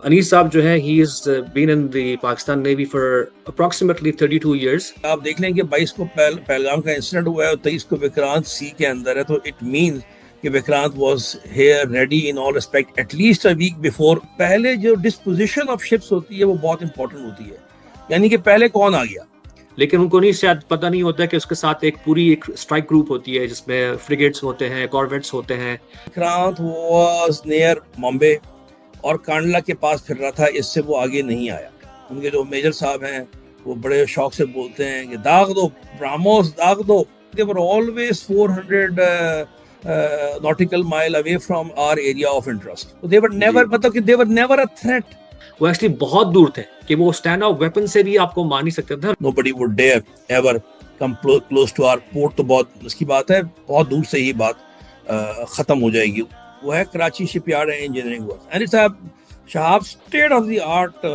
انیس صاحب جو ہے he has been in the Pakistan Navy for approximately 32 years. آپ دیکھ لیں کہ 22 کو پہلگام کا انسیڈنٹ ہوا ہے اور 23 کو وکرانت سی کے اندر ہے، تو اٹ مینز کہ Vikrant was here ready in all respect at least a week before. پہلے جو ڈسپوزیشن آف شپس ہوتی ہے وہ بہت امپورٹنٹ ہوتی ہے، یعنی کہ پہلے کون آ گیا. لیکن ان کو نہیں شاید پتہ نہیں ہوتا کہ اس کے ساتھ ایک پوری ایک اسٹرائک گروپ ہوتی ہے جس میں فریگیٹس ہوتے ہیں، کارویٹس ہوتے ہیں. وکرانت واز نیئر بامبے اور کانڈلا کے پاس پھر رہا تھا، اس سے وہ آگے نہیں آیا. ان کے جو میجر صاحب ہیں وہ بڑے شوق سے بولتے ہیں کہ داغ دو براموس، داغ دو. They were always 400 nautical mile away from our area of interest. So they were never, مطلب کہ they were never a threat. وہ ایکچولی بہت دور تھے کہ وہ اسٹینڈ آف ویپن سے بھی آپ کو مار نہیں سکتے تھے. Nobody would dare ever come close to our port. تو بہت اس کی بات ہے، بہت دور سے ہی بات ختم ہو جائے گی. وہ ہے Karachi shipyard and engineering work. And صاحب Shahab state of the art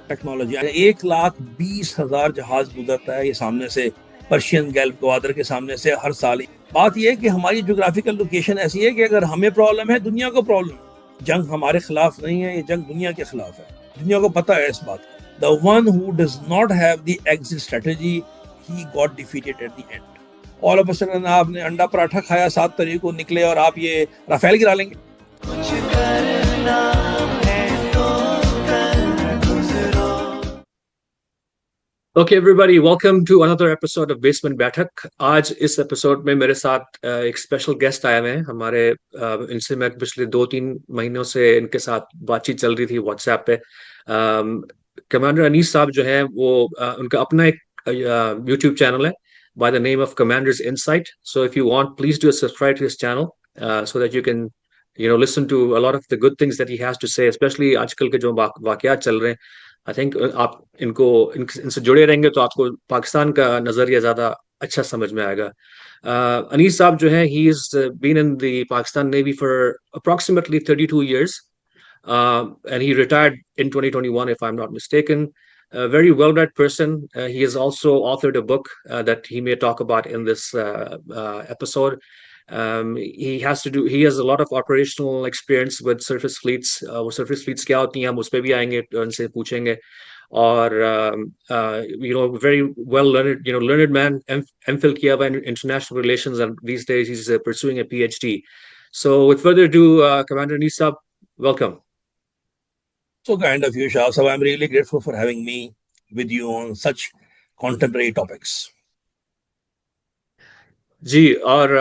technology. 1,20,000 جہاز گزرتا ہے یہ سامنے سے، پرشین گلف گوادر کے سامنے سے ہر سال. بات یہ ہے کہ ہماری جغرافیکل لوکیشن ایسی ہے کہ اگر ہمیں پرابلم ہے دنیا کو پرابلم. جنگ ہمارے خلاف نہیں ہے، یہ جنگ دنیا کے خلاف ہے. دنیا کو پتہ ہے اس بات کا. The one who does not have the exit strategy, he got defeated at the end. All of a sudden آپ نے انڈا پراٹھا کھایا 7 تاریخ کو نکلے اور آپ یہ رافیل گرا لیں گے. Okay everybody, welcome to another episode of Basement بیٹھک. آج اس ایپیسوڈ میں میرے ساتھ ایک اسپیشل گیسٹ آئے ہوئے ہیں ہمارے. ان سے میں پچھلے 2-3 مہینوں سے ان کے ساتھ بات چیت چل رہی تھی واٹس ایپ پہ. کمانڈر انیس صاحب جو ہیں وہ ان کا اپنا ایک یوٹیوب چینل ہے by the name of Commander's Insight. So if you want, please do subscribe to his channel so that you can listen to a lot of the good things that he has to say, especially آج کل کے جو واقعات چل رہے ہیں. I think آپ ان سے جڑے رہیں گے تو آپ کو پاکستان کا نظریہ زیادہ اچھا سمجھ میں آئے گا. انیس صاحب جو ہیں he has been in the Pakistan Navy for approximately 32 years. And he retired in 2021 if I'm not mistaken. A very well-read person. He has also authored a book that he may talk about in this episode. He has a lot of operational experience with surface fleets. Surface fleets کیا ہوتی ہیں ہم اس پہ بھی آئیں گے، ان سے پوچھیں گے. اور very well learned man, MPhil کیا ہوا in international relations, and these days he's pursuing a PhD. So with further ado, Commander Anees Saab, welcome. So kind of you, Shah Sahab. I'm really grateful for having me with you on such contemporary topics. جی. اور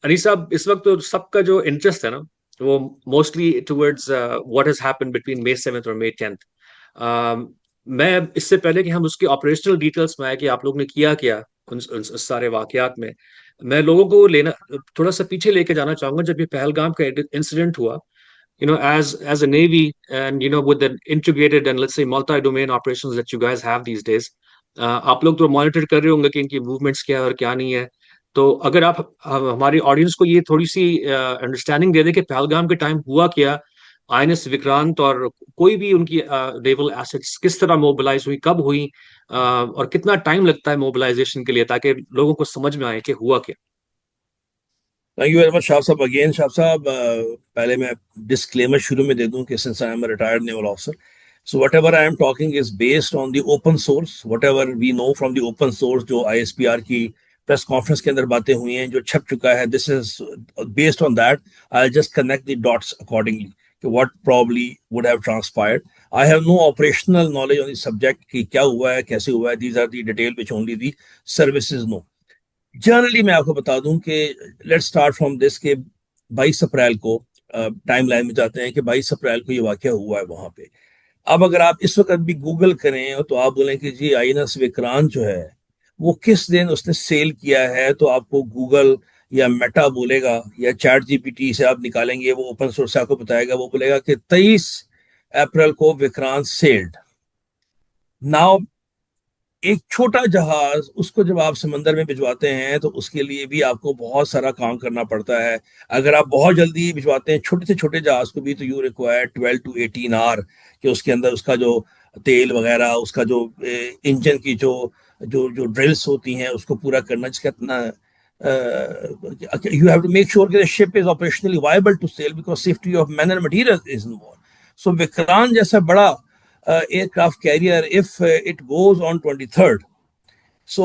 انیس صاحب اس وقت تو سب کا جو interest ہے نا وہ mostly towards what has happen between May 7th اور May 10th. میں اس سے پہلے کہ ہم اس کی آپریشنل ڈیٹیلس میں آئے کہ آپ لوگ نے کیا ان سارے واقعات میں لوگوں کو تھوڑا سا پیچھے لے کے جانا چاہوں گا. جب یہ پہلگام کا انسیڈنٹ ہوا, as a Navy and with the integrated and let's say multi-domain operations that you guys have these days, آپ لوگ تو مانیٹر کر رہے ہوں گے کہ ان کی موومنٹس کیا ہے اور کیا نہیں ہے. تو اگر آپ ہماری آڈینس کو یہ تھوڑی سی انڈرسٹینڈنگ دے دیں کہ پہلگام کے ٹائم ہوا کیا, INS وکرانت اور کوئی بھی ان کی نیول ایسٹس کس طرح موبلائز ہوئی, کب ہوئی, اور کتنا ٹائم لگتا ہے موبلائزیشن کے لیے, تاکہ لوگوں کو سمجھ میں آئے کہ ہوا کیا. Thank you very much, Shah Sahab. Again, Shah Sahab, پہلے میں disclaimer شروع میں دے دوں کہ since I am a retired naval officer, so whatever I am talking is based on the open source, whatever we know from the open source, جو ISPR کی press conference کے اندر باتیں ہوئی ہیں, جو چھپ چکا ہے, this is based on that. I'll just connect the dots accordingly to what probably would have transpired. I have no operational knowledge on the subject کہ کیا ہوا ہے, کیسے ہوا ہے. These are the detail which only the services know. Generally میں آپ کو بتا دوں کہ لیٹ اسٹارٹ فرام دس کہ 22 اپریل کو ٹائم لائن میں جاتے ہیں کہ 22 اپریل کو یہ واقعہ ہوا ہے وہاں پہ. اب اگر آپ اس وقت بھی گوگل کریں تو آپ بولیں کہ جی INS وکرانت جو ہے وہ کس دن اس نے سیل کیا ہے, تو آپ کو گوگل یا میٹا بولے گا یا چیٹ GPT سے آپ نکالیں گے, وہ اوپن سورس آپ کو بتائے گا, وہ بولے گا کہ 23 اپریل کو وکرانت سیلڈ. ناؤ ایک چھوٹا جہاز اس کو جب آپ سمندر میں بھجواتے ہیں تو اس کے لیے بھی آپ کو بہت سارا کام کرنا پڑتا ہے. اگر آپ بہت جلدی بھجواتے ہیں چھوٹے سے چھوٹے جہاز کو بھی تو یو ریکوائر 12 to 18 hours کہ اس کے اندر اس کا جو تیل وغیرہ, اس کا جو انجن کی جو ڈرلس ہوتی ہیں اس کو پورا کرنا, جس کا اتنا you have to make sure that the ship is operationally viable to sail because safety of men and material is involved. So Vikrant jaisa bada aircraft carrier, if it goes on 23rd, so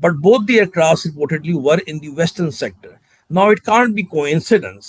but both the aircrafts reportedly were in the western sector. Now it can't be coincidence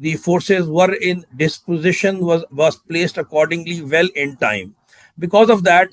the forces were in disposition, was placed accordingly well in time. Because of that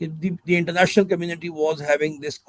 the international community was having this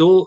2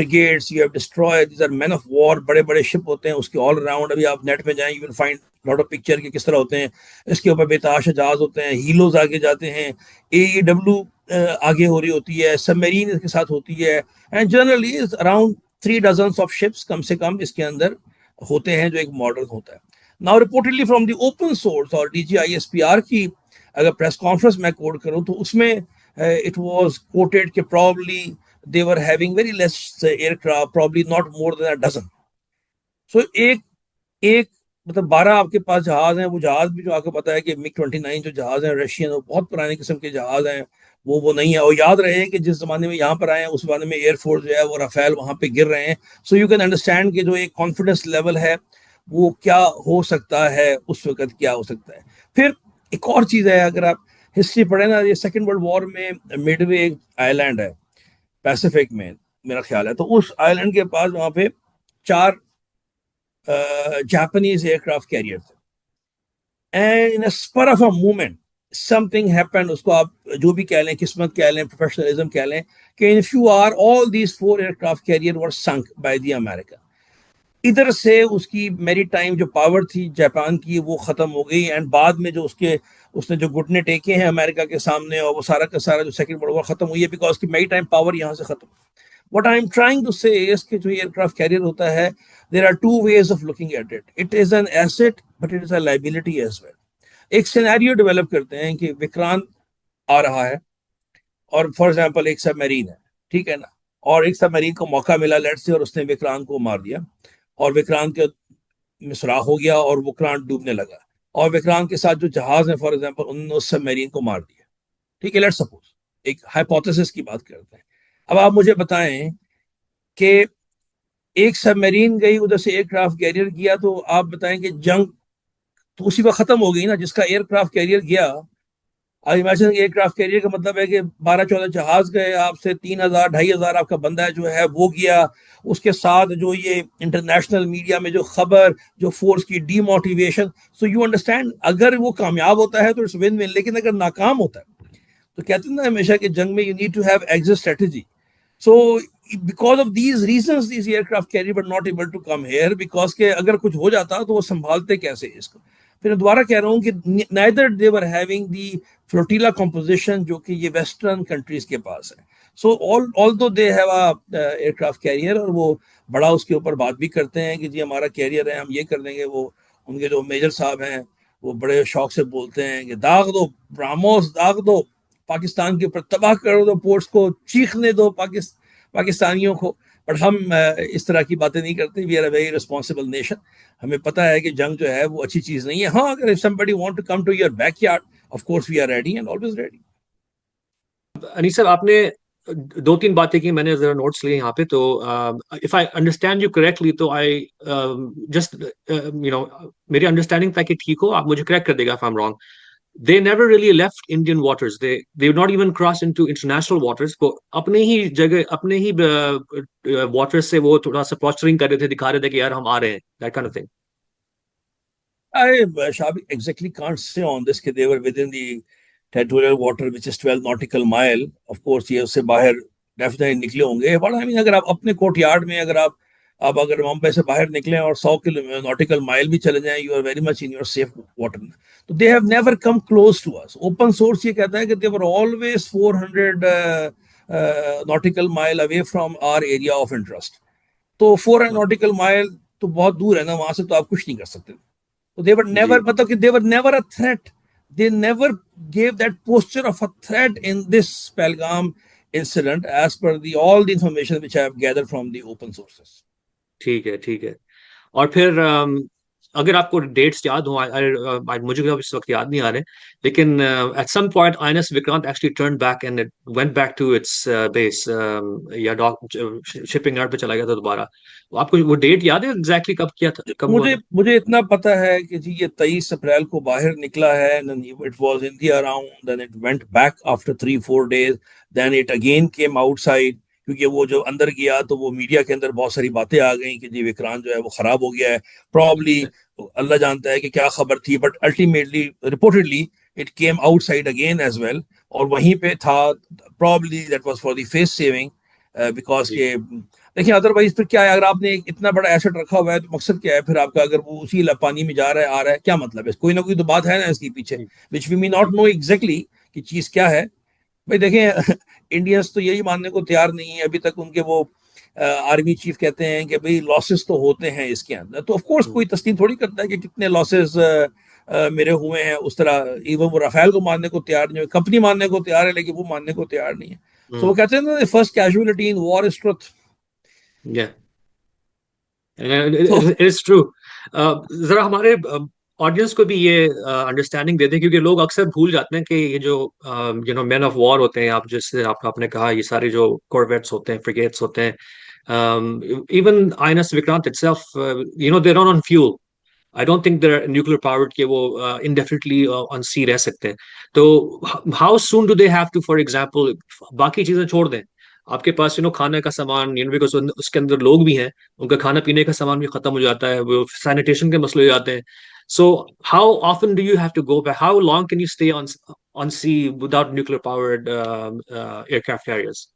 frigates, you have destroyed, these are men of war, بڑے بڑے شپ ہوتے ہیں اس کے all around. ابھی آپ net میں جائیں you will find lot of picture کہ کس طرح ہوتے ہیں. اس کے اوپر بےتاش جہاز ہوتے ہیں, ہیلوز آگے جاتے ہیں, AEW آگے ہو رہی ہوتی ہے, سب میرین اس کے ساتھ ہوتی ہے, and generally around 3 dozens of ships کم سے کم اس کے اندر ہوتے ہیں جو ایک ماڈل ہوتا ہے. Now reportedly from the open source اور DGISPR کی اگر پریس کانفرنس میں کوٹ کروں تو اس میں it was quoted کہ probably they were having very less aircraft, probably not more than a dozen. So ایک مطلب 12 آپ کے پاس جہاز ہیں, وہ جہاز بھی جو آپ کو پتا ہے کہ MiG-29 جو جہاز ہیں رشین, وہ بہت پرانے قسم کے جہاز ہیں, وہ نہیں ہے. اور یاد رہے کہ جس زمانے میں یہاں پر آئے ہیں اس زمانے میں ایئر فورس جو ہے وہ رافیل وہاں پہ گر رہے ہیں. سو یو کین انڈرسٹینڈ کہ جو ایک کانفیڈنس لیول ہے وہ کیا ہو سکتا ہے, اس وقت کیا ہو سکتا ہے. پھر ایک اور چیز ہے, اگر آپ ہسٹری پڑھیں نا, یہ سیکنڈ ورلڈ وار میں مڈ وے آئی لینڈ ہے پیسیفک میں میرا خیال ہے, تو اس آئی لینڈ کے پاس وہاں پہ 4 جاپانیز ایئر کرافٹ کیریئر تھے. And in اسپر of a moment something happened, اس کو آپ جو بھی کہہ لیں, قسمت کہہ لیں, پروفیشنلزم کہہ لیں, کہ in few hours all these 4 aircraft carrier were sunk by the America. ادھر سے اس کی میری ٹائم جو پاور تھی جاپان کی وہ ختم ہو گئی, اینڈ بعد میں جو اس نے جو گھٹنے ٹیکے ہیں امریکہ کے سامنے, اور وہ سارا کا سارا جو سیکنڈ ورلڈ وار ختم ہوئی ہے بیکاز کی میری ٹائم پاور یہاں سے ختم. What I am trying to say is کہ جو ایئرکرافٹ کیریئر ہوتا ہے, there are 2 ways of looking at it. It is an asset but it is a liability as well. ایک سینیریو ڈیولپ کرتے ہیں کہ وکرانت آ رہا ہے اور فار ایگزامپل ایک سب میرین ہے, ٹھیک ہے نا, اور ایک سب میرین کو موقع ملا لیٹ سے, اور اس نے وکرانت کو مار دیا, اور وکرانت کے میں سوراخ ہو گیا اور وکرانت ڈوبنے لگا, اور وکرانت کے ساتھ جو جہاز ہیں فار ایگزامپل انہوں نے اس سب میرین کو مار دیا, ٹھیک ہے, لیٹ سپوز ایک ہائپوتھیسس کی بات کرتے ہیں. اب آپ مجھے بتائیں کہ ایک سب میرین گئی ادھر سے ایئر کرافٹ کیریئر گیا, تو آپ بتائیں کہ جنگ تو اسی وقت ختم ہو گئی نا. جس کا ایئر کرافٹ کیریئر گیا, آپ امیجن ایئر کرافٹ کیریئر کا مطلب ہے کہ 12-14 جہاز گئے, آپ سے 3,000-2,500 آپ کا بندہ جو ہے وہ گیا. اس کے ساتھ جو یہ انٹرنیشنل میڈیا میں جو خبر, جو فورس کی D motivation, so you understand اگر وہ کامیاب ہوتا ہے تو اٹس ون ون, لیکن اگر ناکام ہوتا ہے تو کہتے ہیں نا ہمیشہ کہ جنگ میں you need to have exit strategy. So because of these reasons these aircraft carrier were not able to come here, because کہ اگر کچھ ہو جاتا تو وہ سنبھالتے کیسے اس کو. پھر دوبارہ کہہ رہا ہوں کہ neither they were having the flotilla composition جو کہ یہ ویسٹرن کنٹریز کے پاس ہے. So although they have a aircraft carrier, اور وہ بڑا اس کے اوپر بات بھی کرتے ہیں کہ جی ہمارا کیریئر ہے, ہم یہ کر دیں گے, وہ ان کے جو میجر صاحب ہیں وہ بڑے شوق سے بولتے ہیں کہ داغ دو براموس, داغ دو پاکستان کے اوپر, تباہ کر دو پورٹس کو, چیخنے دو پاکستانیوں کو. بٹ ہم اس طرح کی باتیں نہیں کرتے. We are a very responsible nation. ہمیں پتہ ہے کہ جنگ جو ہے وہ اچھی چیز نہیں ہے. ہاں اگر somebody want to come to your backyard, of course we are ready and always ready. انیس صاحب آپ نے 2-3 باتیں کی, میں نے ذرا نوٹس لیے یہاں پہ. تو if I understand you correctly, تو I just میری انڈرسٹینڈنگ تھا کہ ٹھیک ہو, آپ مجھے کریکٹ کر دے گا if I'm wrong. They never really left Indian waters. They did not even cross into international waters. وہ اپنے ہی جگہ, اپنے ہی waters سے وہ تھوڑا سا posturing کر رہے تھے, دکھا رہے تھے کہ یار ہم آ رہے ہیں, that kind of thing. I exactly can't say on this کہ they were within the territorial water which is 12 nautical mile. Of course یہ اس سے باہر definitely نکلے ہوں گے. But I mean اگر آپ اپنے کوٹ یارڈ میں اگر ممبئی سے باہر نکلیں اور 100 nautical mile بھی چلے جائیں, you are very much in your safe water. So they have never come close to us. Open source یہ کہتا ہے کہ they were always 400 nautical mile away from our area of interest. تو 400 nautical mile تو بہت دور ہے نا, وہاں سے تو آپ کچھ نہیں کر سکتے. So they were never, مطلب کہ they were never a threat. They never gave that posture of a threat in this Pahalgam incident as per all the information which I have gathered from the open sources. ٹھیک ہے, ٹھیک ہے. اور پھر اگر آپ کو ڈیٹس یاد ہوں, مجھے اس وقت یاد نہیں آ رہے, لیکن at some point INS Vikrant actually turned back and it went back to its base, یا شپنگ یارڈ پہ چلا گیا تھا دوبارہ. آپ کو وہ ڈیٹ یاد ہے ایگزیکٹلی کب کیا تھا, کب ہوا؟ مجھے اتنا پتا ہے کہ جی یہ 23 اپریل کو باہر نکلا ہے, it was in the around, then it went back after 3-4 days, then it again came outside. کیونکہ وہ جو اندر گیا تو وہ میڈیا کے اندر بہت ساری باتیں آ گئیں کہ جی وکرانت جو ہے وہ خراب ہو گیا ہے. پرابلی اللہ جانتا ہے کہ کیا خبر تھی, but ultimately reportedly it came outside again as well, اور وہیں پہ تھا. Probably that was for the face saving, because کہ دیکھیں ادروائز پھر کیا ہے، اگر آپ نے اتنا بڑا ایسٹ رکھا ہوا ہے تو مقصد کیا ہے پھر آپ کا، اگر وہ اسی پانی میں جا رہا ہے آ رہا ہے، کیا مطلب ہے؟ کوئی نہ کوئی تو بات ہے نا اس کے پیچھے، وچ وی می ناٹ نو ایگزیکٹلی کہ چیز کیا ہے. بھائی دیکھیں انڈینس تو یہی ماننے کو تیار نہیں ہے ابھی تک. ان کے وہ آرمی چیف کہتے ہیں کہ بھئی لاسز تو ہوتے ہیں اس کے اندر، تو آف کورس کوئی تسلیم تھوڑی کرتا ہے کہ کتنے لاسز میرے ہوئے ہیں. اس طرح ایون وہ رافیل کو ماننے کو تیار نہیں ہے، کمپنی ماننے کو تیار ہے لیکن وہ ماننے کو تیار نہیں ہے. سو وہ کہتے ہیں نا first casualty in war is truth. Yeah. تو It's true. ذرا ہمارے آڈینس کو بھی یہ انڈرسٹینڈنگ دے دیں، کیونکہ لوگ اکثر بھول جاتے ہیں کہ یہ جو مین آف وار ہوتے ہیں، آپ جیسے آپ نے کہا، یہ سارے جو کورویٹس ہوتے ہیں، فریگیٹس ہوتے ہیں، even I N S Vikrant itself, they run on fuel. I don't think they're nuclear powered کہ وہ انڈیفینیٹلی آن سی رہ سکتے ہیں. تو how soon do they have to, for example باقی چیزیں چھوڑ دیں، آپ کے پاس کھانے کا سامان، بیکاز اس کے اندر لوگ بھی ہیں، ان کا کھانا پینے کا سامان بھی ختم ہو جاتا ہے، وہ سینیٹیشن کے مسئلے ہو جاتے ہیں. So how often do you have to go back, how long can you stay on sea without nuclear powered aircraft carriers?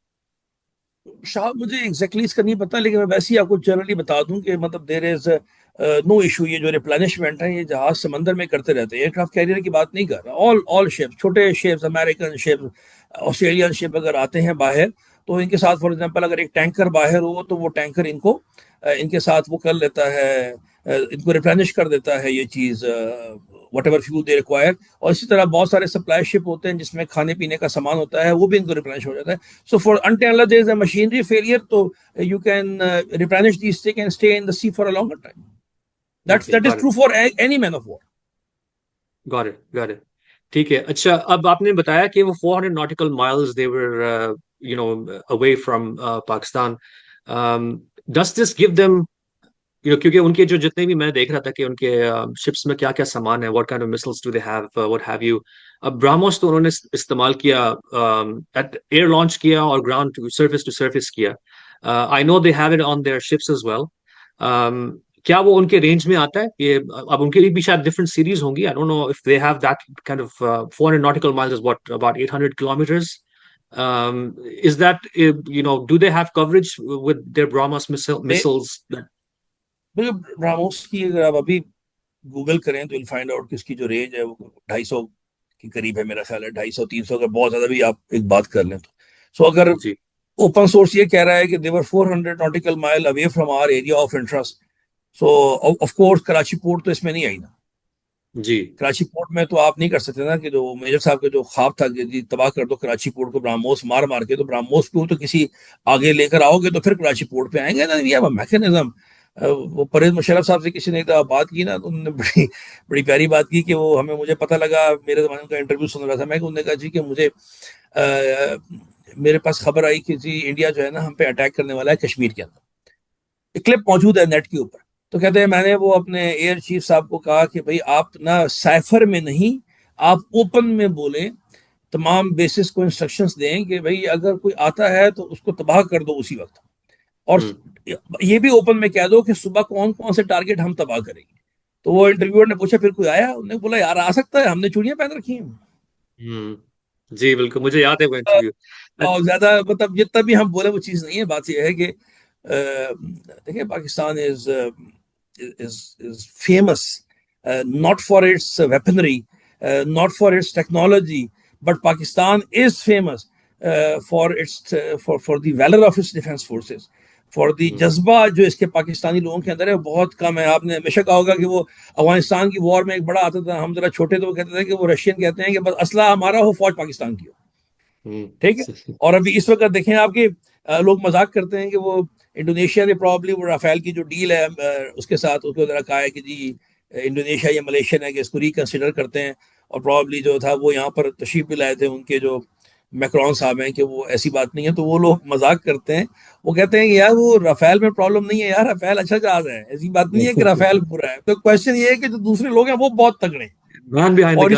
Shah مجھے ایگزیکٹلی اس کا نہیں پتا، لیکن میں ویسے ہی آپ کو جنرلی بتا دوں کہ مطلب دیر از نو ایشو. یہ جو ریپلینشمنٹ ہے یہ جہاز سمندر میں کرتے رہتے ہیں. ایئر کرافٹ کیریئر کی بات نہیں کر رہا. آل شپ، چھوٹے شپس، امریکن شپ، آسٹریلین شپ اگر آتے ہیں باہر تو ان کے ساتھ فار ایگزامپل اگر ایک ٹینکر باہر ہو تو وہ ٹینکر ان کو ان کے ساتھ وہ کر لیتا ہے، ان کو ریپلینش کر دیتا ہے یہ چیز what ever fuel they require. اور اسی طرح بہت سارے سپلائی شپ ہوتے ہیں جس میں کھانے پینے کا سامان ہوتا ہے، وہ بھی ان کو ریپلینش ہو جاتا ہے. So for until there is a machinery failure تو you can replenish these thing and stay in the sea for a longer time. Okay, That is got true for any man of war. It got it got it. ٹھیک ہے. اچھا، اب آپ نے بتایا کہ وہ 400 nautical miles they were away from Pakistan. Does this give them کیونکہ ان کے جو جتنے بھی میں دیکھ رہا تھا کہ ان کے شپس میں کیا کیا سامان ہے، what kind of missiles do they have, what have you. اب براموس تو انہوں نے استعمال کیا، ایئر لانچ کیا اور گراؤنڈ ٹو سرفیس کیا. I know they have it on their ships as well. کیا وہ ان کے رینج میں آتا ہے؟ یہ اب ان کے لیے بھی شاید ڈفرنٹ سیریز ہوں گی. I don't know if they have that kind of 400 nautical miles is what, about 800 kilometers. Is that do they have coverage with their BrahMos missiles? براموس کی اگر آپ ابھی گوگل کریں تو فائنڈ آؤٹ کہ اس کی جو رینج ہے وہ 250 کے قریب ہے میرا خیال ہے. 250 300 اگر بہت زیادہ بھی آپ ایک بات کر لیں تو. سو اگر جی اوپن سورس یہ کہہ رہا ہے کہ they were 400 nautical mile away from our area of interest. So of course Karachi port تو اس میں نہیں آئی نا. جی کراچی پورٹ میں تو آپ نہیں کر سکتے نا کہ جو میجر صاحب کا جو خواب تھا کہ جی تباہ کر دو کراچی پورٹ کو براموس مار مار کے، تو براموس کو تو کسی آگے لے کر آؤ گے تو پھر کراچی پورٹ پہ آئیں گے نا. یہ میکینزم. وہ پرویز مشرف صاحب سے کسی نے بات کی نا، تو انہوں نے بڑی پیاری بات کی کہ وہ مجھے پتہ لگا، میرے زمانے کا انٹرویو سن رہا تھا میں، کہ انہوں نے کہا جی کہ مجھے میرے پاس خبر آئی کہ جی انڈیا جو ہے نا ہم پہ اٹیک کرنے والا ہے کشمیر کے اندر. کلپ موجود ہے نیٹ کے اوپر. تو کہتے ہیں میں نے وہ اپنے ایئر چیف صاحب کو کہا کہ بھئی آپ نہ سائفر میں نہیں، آپ اوپن میں بولیں، تمام بیسس کو انسٹرکشنز دیں کہ بھئی اگر کوئی آتا ہے تو اس کو تباہ کر دو اسی وقت. اور یہ بھی اوپن میں کہہ دو کہ صبح کون کون سے ٹارگٹ ہم تباہ کریں گے. تو وہ انٹرویور نے پوچھا پھر کوئی آیا؟ انہوں نے بولا یار آ سکتا ہے، ہم نے چوڑیاں پہن رکھی ہیں. جی بالکل، مجھے یاد ہے وہ انٹرویو. اور زیادہ مطلب جتنا بھی ہم بولے وہ چیز نہیں ہے. بات یہ ہے کہ دیکھیں Pakistan is famous not for its weaponry, not for its technology, but Pakistan is famous for the valor of its defense forces, for the جذبہ جو اس کے پاکستانی لوگوں کے اندر ہے بہت کم ہے. آپ نے ہمیشہ کہا ہوگا کہ وہ افغانستان کی وار میں ایک بڑا آتا تھا، ہم ذرا چھوٹے تو وہ کہتے تھے کہ وہ رشین کہتے ہیں کہ بس اسلحہ ہمارا ہو، فوج پاکستان کی ہو. ٹھیک ہے. اور ابھی اس وقت دیکھیں آپ کے لوگ مذاق کرتے ہیں کہ وہ انڈونیشیا نے پرابلی وہ رافیل کی جو ڈیل ہے اس کے ساتھ اس کو ذرا کہا ہے کہ جی انڈونیشیا یا ملیشین ہے کہ اس کو ریکنسیڈر کرتے ہیں. اور پرابلی جو تھا وہ یہاں پر تشریف بھی لائے تھے ان کے جو میکرون صاحب ہیں، کہ وہ ایسی بات نہیں ہے. تو وہ لوگ مذاق کرتے ہیں، وہ کہتے ہیں کہ یار وہ رافیل میں پرابلم نہیں ہے، یار رافیل اچھا جہاز ہے، ایسی بات نہیں ہے کہ رافیل برا ہے. تو کوشچن یہ ہے کہ جو دوسرے لوگ ہیں وہ بہت تگڑے ہیں. اور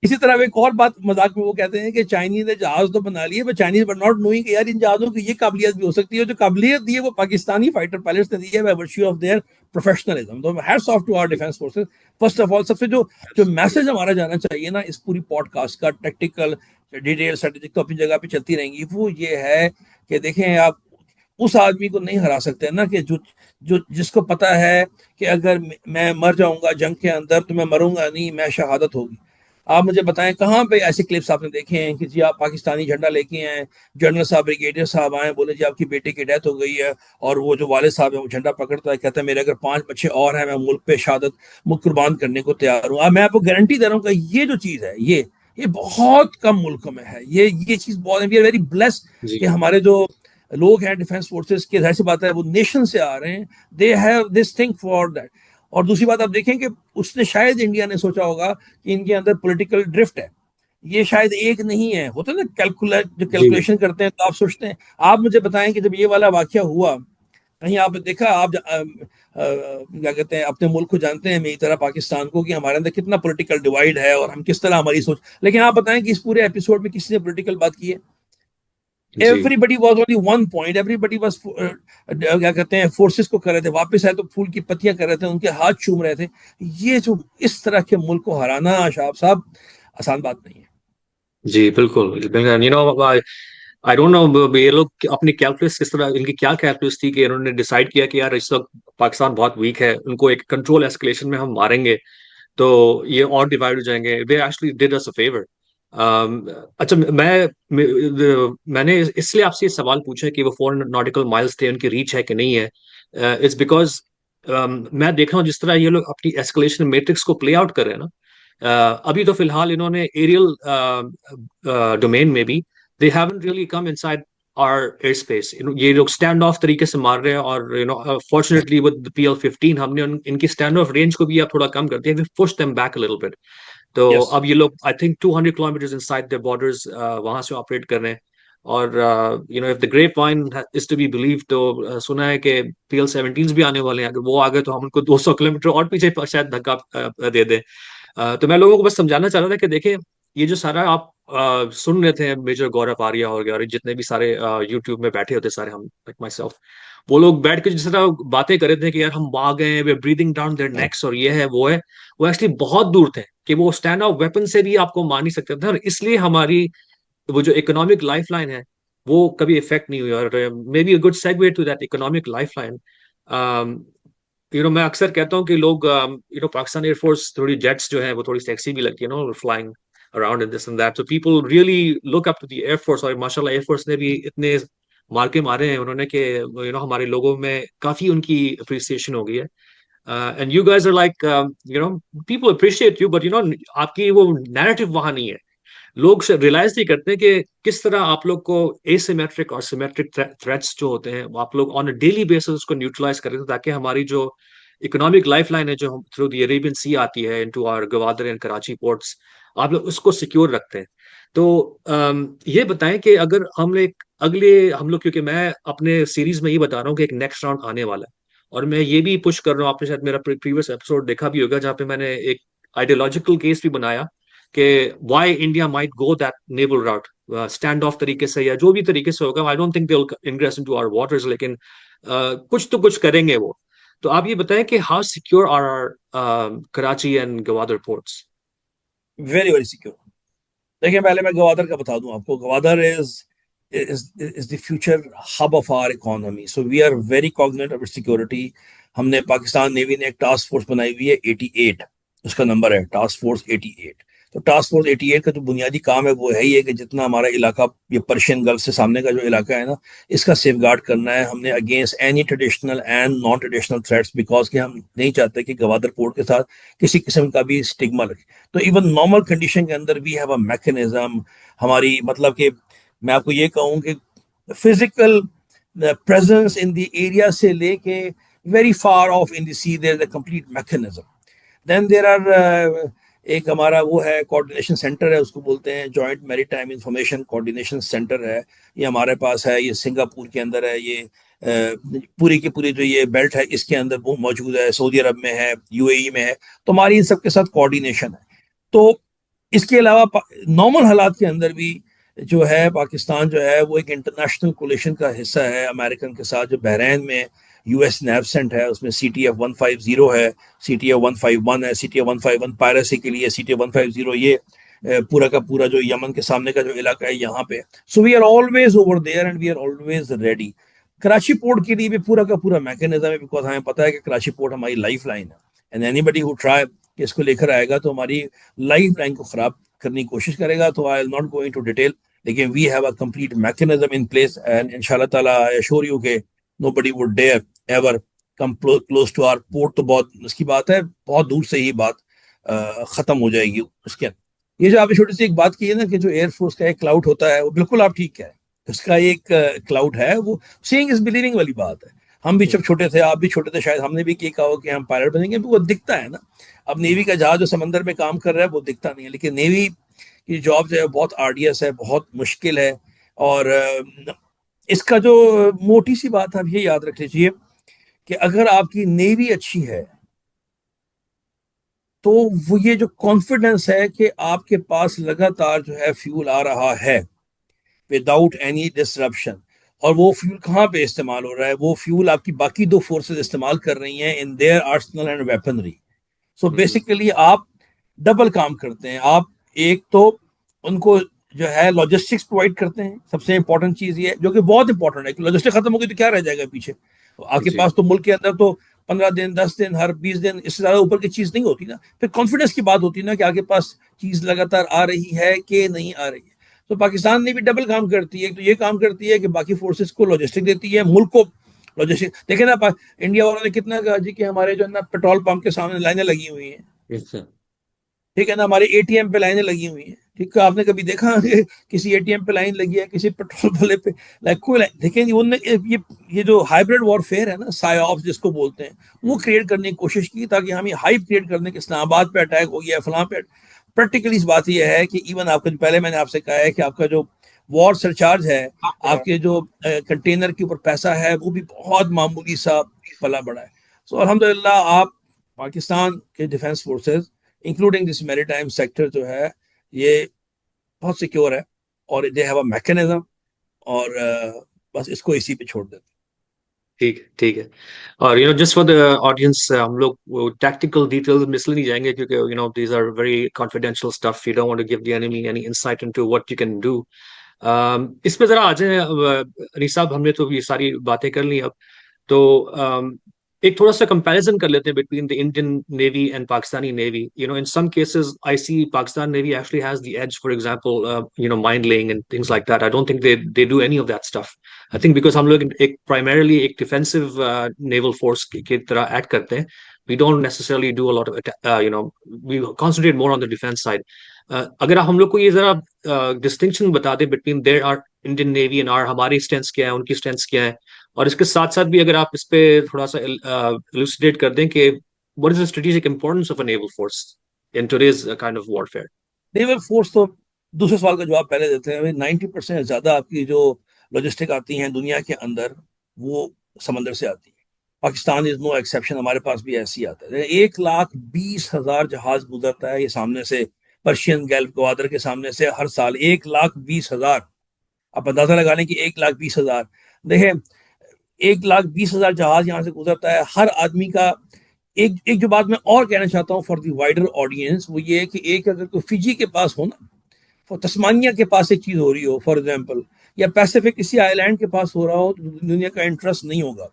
اسی طرح ایک اور بات مذاق میں وہ کہتے ہیں کہ چائنیز نے جہاز تو بنا لیے، but Chinese but not knowing کہ یار ان جہازوں کی یہ قابلیت بھی ہو سکتی ہے. جو قابلیت دی ہے وہ پاکستانی فائٹر پائلٹس نے دی ہے by virtue of their professionalism. تو hats off to our defence forces. First of all سب سے جو میسج ہمارا جانا چاہیے نا اس پوری پوڈ کاسٹ کا، ٹیکٹیکل ڈیٹیل اسٹریٹجک تو اپنی جگہ پہ چلتی رہیں گی، وہ یہ ہے کہ دیکھیں آپ اس آدمی کو نہیں ہرا سکتے نا کہ جس کو پتا ہے کہ اگر میں مر جاؤں گا جنگ کے اندر تو میں مروں گا نہیں، میں شہادت ہوگی. آپ مجھے بتائیں کہاں پہ ایسے کلپس آپ نے دیکھے ہیں کہ جی آپ پاکستانی جھنڈا لے کے آئے، جنرل صاحب بریگیڈیئر صاحب آئے، بولے جی آپ کی بیٹے کی ڈیتھ ہو گئی ہے، اور وہ جو والد صاحب ہے وہ جھنڈا پکڑتا ہے، کہتا ہے میرے اگر 5 بچے اور ہیں میں ملک پہ شہادت ملک قربان کرنے کو تیار ہوں. میں آپ کو گارنٹی دے رہا ہوں کہ یہ جو چیز ہے یہ بہت کم ملکوں میں ہے. یہ چیز بہت وی آر ویری بلیسڈ جی کہ ہمارے جو لوگ ہیں ڈیفینس فورسز کے، ظاہر سی بات ہے وہ نیشن سے آ رہے ہیں، they have this thing for that. اور دوسری بات آپ دیکھیں کہ اس نے شاید انڈیا نے سوچا ہوگا کہ ان کے اندر پولیٹیکل ڈرفٹ ہے، یہ شاید ایک نہیں ہے، ہوتا ہے نا جو جی کیلکولیشن کرتے ہیں تو آپ سوچتے ہیں. آپ مجھے بتائیں کہ جب یہ والا واقعہ ہوا، کہیں آپ نے دیکھا، آپ کیا کہتے ہیں اپنے ملک کو جانتے ہیں میری طرح پاکستان کو، کہ ہمارے اندر کتنا پولیٹیکل ڈیوائڈ ہے اور ہم کس طرح ہماری سوچ. لیکن آپ بتائیں کہ اس پورے ایپیسوڈ میں کسی نے پولیٹیکل بات کی ہے؟ جی every was only one point, everybody was کیا کہتے ہیں فورسز کو کر رہے تھے، واپس آئے تو پھول کی پتیاں کر رہے تھے، ان کے ہاتھ چوم رہے تھے. یہ جو اس طرح کے ملک کو ہرانا شاہب صاحب آسان بات نہیں ہے. جی بالکل. یو نو آئی ڈونٹ نو یہ لوگ اپنی کیلکولس کس طرح، ان کی کیا کیلکولس تھی کہ انہوں نے ڈیسائیڈ کیا کہ یار اس وقت پاکستان بہت ویک ہے، ان کو ایک کنٹرول ایسکلیشن میں ہم ماریں گے تو یہ اور ڈیوائڈ ہو جائیں گے. They actually did us a favour. اچھا میں نے اس لیے آپ سے یہ سوال پوچھا کہ وہ 4 ناٹیکل مائلز تھے، ان کی ریچ ہے کہ نہیں ہے. اٹس بیکاز میں دیکھ رہا ہوں جس طرح یہ لوگ اپنی ایسکلیشن میٹرکس کو پلے آؤٹ کر رہے ہیں نا. ابھی تو فی الحال انہوں نے ایریل ڈومین میں بھی they haven't really come inside our airspace. یہ لوگ اسٹینڈ آف طریقے سے مار رہے ہیں، اور fortunately with the PL-15 ہم نے ان کی اسٹینڈ آف رینج کو بھی اب تھوڑا کم کر دیا. We've pushed them back a little bit. تو یس اب یہ لوگ I think 200 kilometers inside their borders وہاں سے آپریٹ کر رہے ہیں. اور if the grapevine is to be believed تو سنا ہے کہ PL-17s بھی آنے والے ہیں. اگر وہ آگے تو ہم ان کو 200 کلومیٹر اور پیچھے شاید دھکا دے دیں. تو میں لوگوں کو بس سمجھانا چاہ رہا تھا کہ دیکھیں یہ جو سارا آپ سن رہے تھے، میجر گورو آریا ہو گیا اور جتنے بھی سارے یوٹیوب میں بیٹھے ہوتے سارے ہم لائک مائی سیلف، وہ لوگ بیٹھ کے جس طرح باتیں کر رہے تھے کہ یار ہم آ گئے ہیں، بریدنگ ڈاؤن دیئر نیکس اور یہ ہے وہ ہے، وہ ایکچولی بہت دور تھے کہ وہ اسٹینڈ آف ویپن سے بھی آپ کو مار نہیں سکتے تھے. اور اس لیے ہماری وہ جو اکنامک لائف لائن ہے وہ کبھی افیکٹ نہیں ہوئی. اور maybe a good segue to that economic lifeline. میں اکثر کہتا ہوں کہ لوگ پاکستان ایئر فورس تھوڑی جیٹس جو ہیں وہ تھوڑی سیکسی بھی لگتی ہے نا، flying around and this and that. So people really look up to the Air Force. اور ماشاءاللہ Air Force نے بھی اتنے مارکے مارے ہیں انہوں نے کہ ہمارے لوگوں میں کافی ان کی اپریسیشن ہو گئی ہے. And you guys are like people appreciate you, but آپ کی وہ نیریٹو وہاں نہیں ہے. لوگ ریلائز نہیں کرتے کہ کس طرح آپ لوگ کو اے سیمیٹرک اور سیمیٹرک تھریٹس جو ہوتے ہیں وہ آپ لوگ آن اے ڈیلی بیسس اس کو نیوٹرلائز کرتے ہیں، تاکہ ہماری جو اکنامک لائف لائن ہے جو تھرو دی عربین سی آتی ہے into our Gwadar and Karachi ports, آپ لوگ اس کو سیکیور رکھتے ہیں. تو یہ بتائیں کہ اگر ہم لوگ کیونکہ میں اپنے سیریز میں یہ بتا رہا ہوں کہ ایک نیکسٹ راؤنڈ آنے والا ہے، اور میں یہ بھی پش کر رہا ہوں، آپ نے شاید میرا پریویس ایپیسوڈ دیکھا بھی ہوگا جہاں پہ میں نے ایک آئیڈیولوجیکل کیس بھی بنایا کہ why India might go that naval route, standoff طریقے سے یا جو بھی طریقے سے ہوگا. I don't think they will ingress into our waters, لیکن کچھ تو کچھ کریں گے وہ. تو آپ یہ بتائیں کہ how secure are Karachi and Gwadar ports? Very very secure. دیکھیں پہلے میں گوادر کا بتا دوں آپ کو. Gwadar is the future hub of our economy. So we are very cognizant of its security. ہم نے پاکستان نیوی نے ایک ٹاسک فورس بنائی ہوئی ہے 88، اس کا نمبر ہے ٹاسک فورس 88. تو ٹاسک فورس 88 کا جو بنیادی کام ہے وہ ہے یہ کہ جتنا ہمارا علاقہ یہ پرشین گلف سے سامنے کا جو علاقہ ہے نا، اس کا سیف گارڈ کرنا ہے ہم نے against any traditional and non traditional threats, because کہ ہم نہیں چاہتے کہ گوادر پورٹ کے ساتھ کسی قسم کا بھی اسٹگما لگے. تو ایون نارمل کنڈیشن کے اندر وی ہیو اے میکینزم. ہماری مطلب کہ میں آپ کو یہ کہوں کہ physical presence in the area سے لے کے very far off in the sea there is a complete mechanism. Then there are ایک ہمارا وہ ہے کوآرڈینیشن سینٹر ہے، اس کو بولتے ہیں جوائنٹ میری ٹائم انفارمیشن کوآرڈینیشن سینٹر ہے. یہ ہمارے پاس ہے، یہ سنگاپور کے اندر ہے، یہ پوری کی پوری جو یہ بیلٹ ہے اس کے اندر وہ موجود ہے، سعودی عرب میں ہے، یو اے ای میں ہے. تو ہماری ان سب کے ساتھ کوآرڈینیشن ہے. تو اس کے علاوہ نارمل حالات کے اندر بھی جو ہے پاکستان جو ہے وہ ایک انٹرنیشنل کولیشن کا حصہ ہے امریکن کے ساتھ، جو بحرین میں یو ایس نے ایبسنٹ ہے. اس میں سی ٹی ایف 150 ہے، سی ٹی ایف 151 ہے. سی ٹی ایف 151 پائریسی کے لیے، سی ٹی ایف 150 یہ پورا کا پورا جو یمن کے سامنے کا جو علاقہ ہے یہاں پہ. So we are always over there and we are always ready. Karachi port کے لیے بھی پورا کا پورا میکینزم ہے, بیکاز ہمیں پتا ہے کہ کراچی پورٹ ہماری لائف لائن ہے, and anybody who try کہ اس کو لے کر آئے گا تو ہماری لائف لائن کو خراب کرنے کی کوشش کرے گا. تو I will not going to detail, لیکن we have a complete mechanism in place, and ان شاء اللہ تعالیٰ آئی ایشور یو کہ nobody would dare ever come close to our port. تو بہت اس کی بات ہے, بہت دور سے ہی بات ختم ہو جائے گی اس کے. یہ جو آپ نے چھوٹی سی ایک بات کی ہے نا کہ جو ایئر فورس کا ایک کلاؤڈ ہوتا ہے, وہ بالکل آپ ٹھیک ہے, اس کا ایک کلاؤڈ ہے, وہ سیئنگ از بلیونگ والی بات ہے. ہم بھی جب چھوٹے تھے, آپ بھی چھوٹے تھے, شاید ہم نے بھی یہ کہا ہو کہ ہم پائلٹ بنیں گے, وہ دکھتا ہے نا. اب نیوی کا جہاز جو سمندر میں کام کر رہا ہے وہ دکھتا نہیں ہے, لیکن نیوی کی جاب جو ہے بہت آرڈیس ہے, بہت مشکل ہے. اور اس کا جو موٹی سی بات آپ یہ یاد رکھ لیجیے کہ اگر آپ کی نیوی اچھی ہے تو وہ یہ جو کانفیڈنس ہے کہ آپ کے پاس لگاتار جو ہے فیول آ رہا ہے وداؤٹ اینی ڈسرپشن, اور وہ فیول کہاں پہ استعمال ہو رہا ہے, وہ فیول آپ کی باقی دو فورسز استعمال کر رہی ہیں in their arsenal and weaponry. So basically آپ ڈبل کام کرتے ہیں. آپ ایک تو ان کو جو ہے لاجسٹکس پرووائڈ کرتے ہیں, سب سے امپورٹنٹ چیز یہ ہے, جو کہ بہت امپورٹنٹ ہے کہ لاجسٹک ختم ہو گئی تو کیا رہ جائے گا پیچھے. آپ کے پاس تو ملک کے اندر تو 15 دن 10 دن ہر 20 دن اس سے زیادہ اوپر کی چیز نہیں ہوتی نا. پھر کانفیڈنس کی بات ہوتی ہے نا کہ آپ کے پاس چیز لگاتار آ رہی ہے کہ نہیں آ رہی ہے. تو پاکستان نے بھی ڈبل کام کرتی ہے, تو یہ کام کرتی ہے کہ باقی فورسز کو لاجسٹک دیتی ہے, ملک کو لاجسٹک. دیکھیں نا انڈیا والوں نے کتنا کہا جی کہ ہمارے جو ہے نا پیٹرول پمپ کے سامنے لائنیں لگی ہوئی ہیں, ٹھیک ہے نا, ہمارے اے ٹی ایم پہ لائنیں لگی ہوئی ہیں, ٹھیک ہے. آپ نے کبھی دیکھا کہ کسی اے ٹی ایم پہ لائن لگی ہے, کسی پیٹرول والے پہ لائک کوئی لائن دیکھیں گے. انہوں نے یہ جو ہائیبرڈ وارفیئر ہے نا, سائی آف جس کو بولتے ہیں, وہ کریٹ کرنے کی کوشش کی تاکہ ہم یہ ہائپ کریٹ کرنے کے اسلام آباد پہ اٹیک ہو گیا, فلاں پہ. پریکٹیکلی اس بات یہ ہے کہ ایون آپ کا جو پہلے میں نے آپ سے کہا ہے کہ آپ کا جو وار سرچارج ہے, آپ کے جو کنٹینر کے اوپر پیسہ ہے, وہ بھی بہت معمولی سا پلا بڑا ہے. سو الحمدللہ آپ پاکستان کے ڈیفینس فورسز انکلوڈنگ دس میری ٹائم سیکٹر جو ہے یہ بہت سیکیور ہے, اور دے ہیو اے میکینزم, اور بس اس کو اسی پہ چھوڑ دیتے. ٹھیک ہے. اور جسٹ فار دا آڈینس, ہم لوگ ٹیکٹیکل ڈیٹیلز میں اس لیے نہیں جائیں گے کیونکہ these are very confidential stuff, you don't want to give the enemy any insight into what you can do. اس پہ ذرا آ جائیں انیس صاحب, ہم نے تو یہ ساری باتیں کر لی. اب تو ایک تھوڑا سا کمپیریزن کر لیتے ہیں between the Indian navy and Pakistani navy. In some cases I see Pakistan navy actually has the edge, for example mine laying and things like that. I don't think they do any of that stuff. I think because ہم لوگ ایک primarily ایک defensive naval force کی طرح add کرتے ہیں. We don't necessarily do a lot of, we concentrate more on the defence side. اگر ہم لوگ کو یہ ذرا ڈسٹنکشن بتا دیں between their our Indian navy and our, ہماری اسٹرینث کیا ہے, ان کی اسٹرینث کیا ہے, اور اس کے ساتھ ساتھ بھی اگر آپ اس پہ تھوڑا سا ایلوسیڈیٹ کر دیں کہ what is the strategic importance of a naval force in today's kind of warfare. Naval force تو دوسرے سوال کا جواب پہلے دیتے ہیں. 90% زیادہ آپ کی جو لاجسٹک آتی ہیں دنیا کے اندر وہ سمندر سے آتی ہے. پاکستان از نو ایکسیپشن, ہمارے پاس بھی ایسی آتا ہے. 1,20,000 جہاز گزرتا ہے یہ سامنے سے, پرشین گلف گوادر کے سامنے سے ہر سال 1,20,000. آپ اندازہ لگا لیں کہ 1,20,000. دیکھیں 1,20,000 جہاز یہاں سے گزرتا ہے. ہر آدمی کا ایک جو بات میں اور کہنا چاہتا ہوں فار دی وائڈر آڈینس, وہ یہ ہے کہ ایک اگر کوئی فجی کے پاس ہو نا, تسمانیہ کے پاس ایک چیز ہو رہی ہو فار ایگزامپل, یا پیسیفک کسی آئی لینڈ کے پاس ہو رہا ہو, تو دنیا کا انٹرسٹ نہیں ہوگا.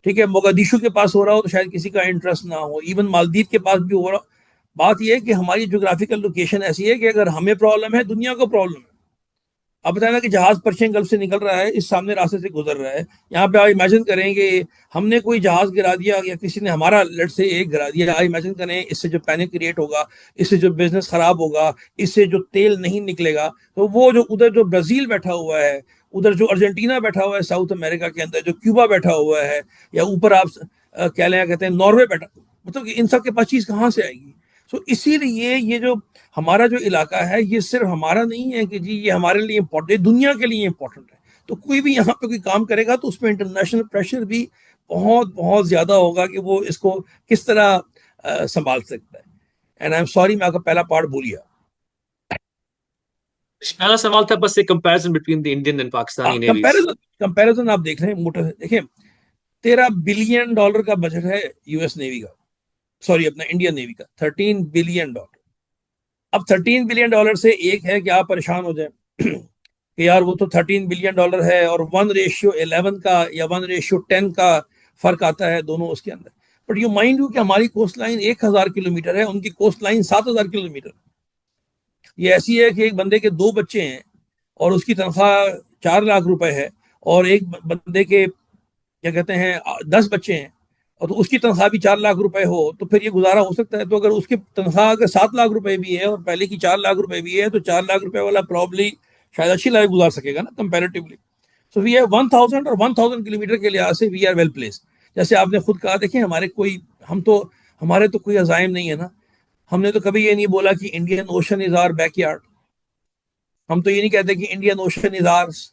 ٹھیک ہے, موگادیشو کے پاس ہو رہا ہو تو شاید کسی کا انٹرسٹ نہ ہو, ایون مالدیپ کے پاس بھی ہو رہا. بات یہ ہے کہ ہماری جغرافیکل لوکیشن ایسی ہے کہ اگر ہمیں پرابلم ہے دنیا کو پرابلم ہے. آپ بتائیں نا کہ جہاز پرشین گلف سے نکل رہا ہے, اس سامنے راستے سے گزر رہا ہے, یہاں پہ آپ امیجن کریں کہ ہم نے کوئی جہاز گرا دیا یا کسی نے ہمارا لیٹ سے ایک گرا دیا. آپ امیجن کریں اس سے جو پینک کریٹ ہوگا, اس سے جو بزنس خراب ہوگا, اس سے جو تیل نہیں نکلے گا. تو وہ جو ادھر جو برازیل بیٹھا ہوا ہے, ادھر جو ارجنٹینا بیٹھا ہوا ہے ساؤتھ امریکہ کے اندر, جو کیوبا بیٹھا ہوا ہے, یا اوپر آپ کیا لیں کہتے ہیں ناروے بیٹھا, مطلب کہ ان سب کے پاس چیز کہاں سے آئے گی. سو اسی لیے یہ جو ہمارا جو علاقہ ہے یہ صرف ہمارا نہیں ہے کہ جی یہ ہمارے لیے امپورٹنٹ, دنیا کے لیے امپورٹنٹ ہے. تو کوئی بھی یہاں پہ کوئی کام کرے گا تو اس پہ انٹرنیشنل پریشر بھی بہت بہت زیادہ ہوگا کہ وہ اس کو کس طرح سنبھال سکتا ہے. اینڈ آئی ایم سوری میں آپ کا پہلا پارٹ بھول گیا. پہلا سوال تھا بس ایک comparison between the Indian and Pakistani navies. Comparison آپ دیکھ رہے ہیں موٹر, دیکھیں $13 بلین کا بجٹ ہے یو ایس نیوی کا, سوری اپنا انڈین نیوی کا $13 بلین. اب $13 بلین سے ایک ہے کہ آپ پریشان ہو جائیں کہ یار وہ تو $13 بلین ہے اور 1:11 کا یا 1:10 کا فرق آتا ہے دونوں اس کے اندر. بٹ یو مائنڈ یو کہ ہماری کوسٹ لائن 1,000 کلومیٹر ہے, ان کی کوسٹ لائن 7,000 کلومیٹر. یہ ایسی ہے کہ ایک بندے کے 2 بچے ہیں اور اس کی تنخواہ 4 لاکھ روپے ہے, اور ایک بندے کے کیا کہتے ہیں 10 بچے ہیں اور تو اس کی تنخواہ بھی 4 لاکھ روپے ہو, تو پھر یہ گزارا ہو سکتا ہے. تو اگر اس کی تنخواہ اگر 7 لاکھ روپے بھی ہے اور پہلے کی 4 لاکھ روپے بھی ہے, تو 4 لاکھ روپے والا پرابلی شاید اچھی لائف گزار سکے گا نا کمپیریٹیولی. سو وی ہیو 1,000 اور 1,000 کلومیٹر کے لحاظ سے وی آر ویل پلیس. جیسے آپ نے خود کہا, دیکھیں ہمارے تو کوئی عزائم نہیں ہے نا. ہم نے تو کبھی یہ نہیں بولا کہ Indian ocean is our backyard. ہم تو یہ نہیں کہتے کہ انڈین اوشن از آرس.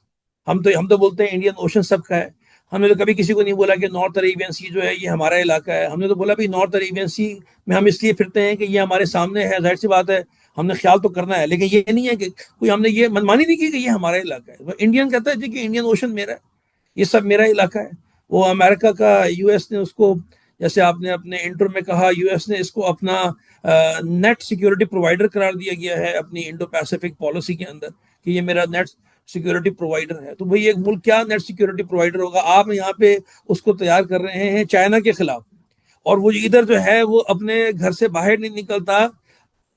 ہم تو بولتے ہیں انڈین اوشن سب کا ہے. ہم نے تو کبھی کسی کو نہیں بولا کہ نارتھ اریبین سی جو ہے یہ ہمارا علاقہ ہے. ہم نے تو بولا بھائی نارتھ اریبین سی میں ہم اس لیے پھرتے ہیں کہ یہ ہمارے سامنے ہے, ظاہر سی بات ہے ہم نے خیال تو کرنا ہے, لیکن یہ نہیں ہے کہ کوئی ہم نے یہ منمانی نہیں کی کہ یہ ہمارا علاقہ ہے. انڈین کہتا ہے جی کہ انڈین اوشن میرا ہے, یہ سب میرا علاقہ ہے. وہ امریکہ کا یو ایس نے اس کو, جیسے آپ نے اپنے انٹر میں کہا, یو ایس نے اس کو اپنا نیٹ سیکیورٹی پرووائڈر قرار دیا گیا ہے اپنی انڈو پیسیفک پالیسی کے اندر کہ یہ میرا نیٹ سیکیورٹی پرووائڈر ہے. تو بھئی ایک ملک کیا نیٹ سیکیورٹی پرووائڈر ہوگا؟ آپ یہاں پہ اس کو تیار کر رہے ہیں چائنا کے خلاف, اور وہ ادھر جو ہے وہ اپنے گھر سے باہر نہیں نکلتا.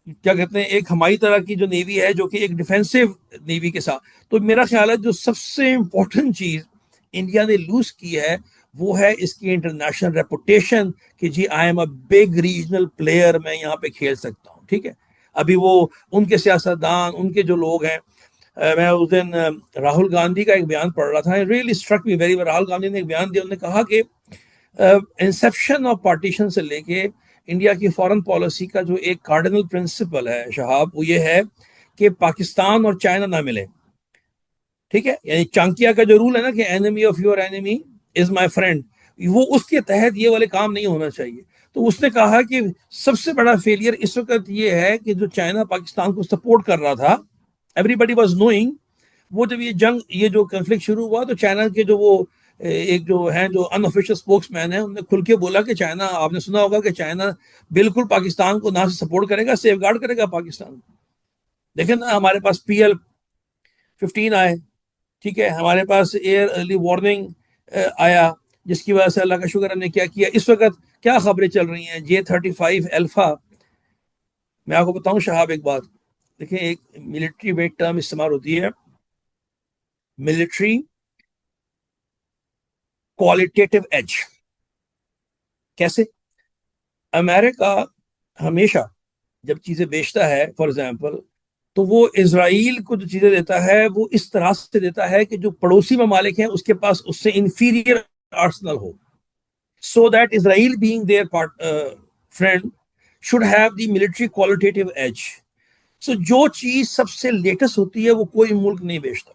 کیا کہتے ہیں ایک ہماری طرح کی جو نیوی ہے جو کہ ایک ڈیفینسو نیوی کے ساتھ. تو میرا خیال ہے جو سب سے امپورٹنٹ چیز انڈیا نے لوز کی ہے وہ ہے اس کی انٹرنیشنل ریپوٹیشن کہ جی I am a big regional player, میں یہاں پہ کھیل سکتا ہوں. ٹھیک ہے, ابھی وہ ان کے سیاستدان, ان کے جو لوگ ہیں, میں اس دن راہل گاندھی کا ایک بیان پڑھ رہا تھا, really struck me very well. Rahul Gandhi نے ایک بیان دیا, انہوں نے کہا کہ انسیپشن آف پارٹیشن سے لے کے انڈیا کی فارن پالیسی کا جو ایک کارڈنل پرنسپل ہے شہاب, وہ یہ ہے کہ پاکستان اور چائنا نہ ملے. ٹھیک ہے, یعنی چانکیا کا جو رول ہے نا کہ enemy of your enemy is my friend, وہ اس کے تحت یہ والے کام نہیں ہونا چاہیے. تو اس نے کہا کہ سب سے بڑا فیلئر اس وقت یہ ہے کہ جو چائنا پاکستان کو سپورٹ کر رہا تھا, ایوری بڈی واز نوئنگ, وہ جب یہ جنگ, یہ جو کنفلکٹ شروع ہوا تو چائنا کے جو وہ ایک جو ہیں جو ان آفیشیل اسپوکس مین ہیں, انہوں نے کھل کے بولا کہ چائنا, آپ نے سنا ہوگا کہ چائنا بالکل پاکستان کو نہ سپورٹ کرے گا, سیف گارڈ کرے گا پاکستان کو. دیکھیں نا ہمارے پاس PL-15 آئے, ٹھیک ہے, ہمارے پاس ایئر ارلی وارننگ آیا, جس کی وجہ سے اللہ کا شکر ہم نے کیا کیا. اس وقت کیا خبریں چل رہی ہیں, J-35 الفا. میں آپ کو بتاؤں شہاب ایک بات, دیکھیں ایک ملٹری میں ایک ٹرم استعمال ہوتی ہے, ملٹری کوالٹیٹیو ایج. کیسے؟ امریکہ ہمیشہ جب چیزیں بیچتا ہے فار ایگزامپل, تو وہ اسرائیل کو جو چیزیں دیتا ہے وہ اس طرح سے دیتا ہے کہ جو پڑوسی ممالک ہیں اس کے پاس اس سے انفیریئر آرسنل ہو, so that Israel being their friend should have the military qualitative edge. So جو چیز سب سے لیٹسٹ ہوتی ہے وہ کوئی ملک نہیں بیچتا.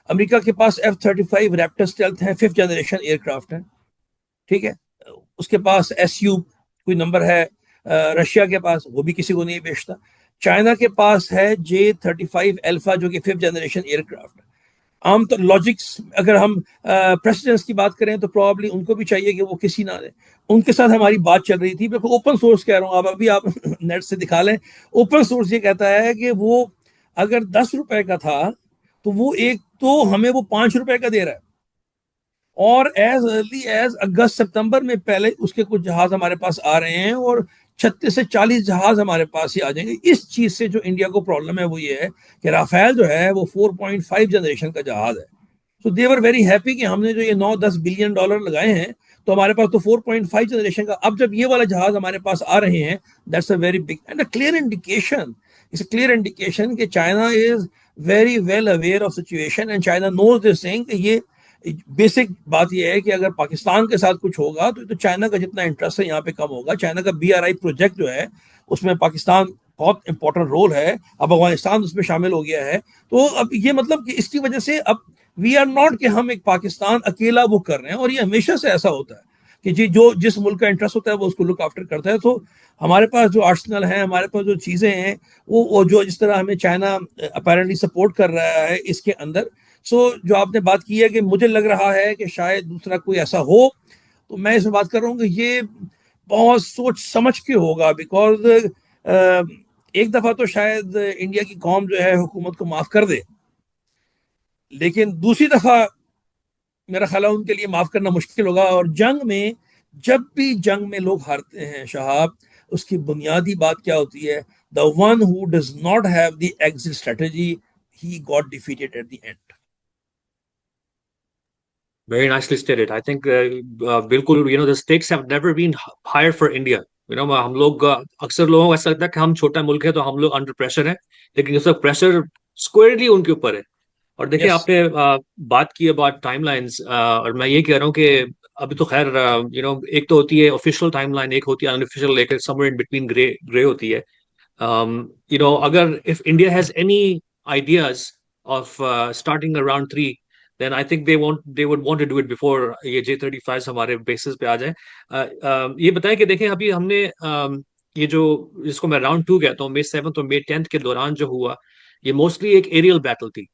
امریکہ کے پاس F-35 ریپٹر اسٹیلتھ ہیں, 5th جنریشن ایئر کرافٹ ہیں, ٹھیک ہے. اس کے پاس SU کوئی نمبر ہے, رشیا کے پاس, وہ بھی کسی کو نہیں بیچتا. چائنا کے پاس ہے J-35 الفا جو کہ 5th جنریشن ایئر کرافٹ ہے. عام طور لاجکس اگر ہم پریسیڈنٹس کی بات کریں تو پروبابلی ان کو بھی چاہیے کہ وہ کسی نہ دیں. ان کے ساتھ ہماری بات چل رہی تھی, بالکل اوپن سورس کہہ رہا ہوں, ابھی آپ نیٹ سے دکھا لیں. اوپن سورس یہ کہتا ہے کہ وہ اگر 10 روپے کا تھا تو وہ ایک تو ہمیں وہ 5 روپے کا دے رہا ہے, اور ایز ارلی ایز اگست سپتمبر میں پہلے اس کے کچھ جہاز ہمارے پاس آ رہے ہیں, اور 36 سے 40 جہاز ہمارے پاس ہی آ جائیں گے. اس چیز سے جو انڈیا کو پرابلم ہے وہ یہ ہے کہ رافیل جو ہے وہ 4.5 جنریشن کا جہاز ہے. تو دے ور ویری ہیپی کہ ہم نے جو یہ $9-10 بلین لگائے ہیں تو ہمارے پاس تو 4.5 جنریشن کا. اب جب یہ والا جہاز ہمارے پاس آ رہے ہیں, that's a very big and a clear indication, it's a clear indication کہ China is very well aware of situation and China knows this thing کہ یہ بیسک بات یہ ہے کہ اگر پاکستان کے ساتھ کچھ ہوگا تو چائنا کا جتنا انٹرسٹ ہے یہاں پہ کم ہوگا. چائنا کا BRI پروجیکٹ جو ہے اس میں پاکستان بہت امپورٹنٹ رول ہے, اب افغانستان اس میں شامل ہو گیا ہے. تو اب یہ مطلب کہ اس کی وجہ سے اب وی آر ناٹ کہ ہم ایک پاکستان اکیلا وہ کر رہے ہیں, اور یہ ہمیشہ سے ایسا ہوتا ہے کہ جی جو جس ملک کا انٹرسٹ ہوتا ہے وہ اس کو لک آفٹر کرتا ہے. تو ہمارے پاس جو آرسنل ہیں, ہمارے پاس جو چیزیں ہیں, وہ جو جس طرح ہمیں چائنا اپیرنٹلی سپورٹ کر رہا ہے اس کے اندر. سو جو آپ نے بات کی ہے کہ مجھے لگ رہا ہے کہ شاید دوسرا کوئی ایسا ہو, تو میں اس میں بات کر رہا ہوں کہ یہ بہت سوچ سمجھ کے ہوگا, بیکاز ایک دفعہ تو شاید انڈیا کی قوم جو ہے حکومت کو معاف کر دے, لیکن دوسری دفعہ میرا خیال ہے ان کے لیے معاف کرنا مشکل ہوگا. اور جنگ میں جب بھی جنگ میں لوگ ہارتے ہیں شہاب, اس کی بنیادی بات کیا ہوتی ہے؟ the one who does not have the exit strategy, he got defeated at the end. Very nicely stated. I think بالکل the stakes have never been higher for India. ہم لوگ اکثر لوگوں کو ایسا لگتا ہے کہ ہم چھوٹا ملک ہے تو ہم لوگ انڈر پریشر ہیں, لیکن اس وقت پریشر اسکوئرلی ان کے اوپر ہے. اور دیکھیں Yes. آپ نے بات کی اباؤٹ ٹائم لائنس, اور میں یہ کہہ رہا ہوں کہ ابھی تو خیر ایک تو ہوتی ہے آفیشیل ٹائم لائن, ایک ہوتی ہے انآفیشیل, ایک سمویئر ان بٹوین گرے ہوتی ہے. اگر if India has any ideas of starting a round three, then I think they would want to do it before یہ J35 ہمارے بیسز پہ آ جائے. یہ بتائیں کہ دیکھیں ابھی ہم نے یہ جو جس کو میں راؤنڈ ٹو کہتا ہوں, May 7th اور May 10th کے دوران جو ہوا, یہ موسٹلی ایک ایریل بیٹل تھی.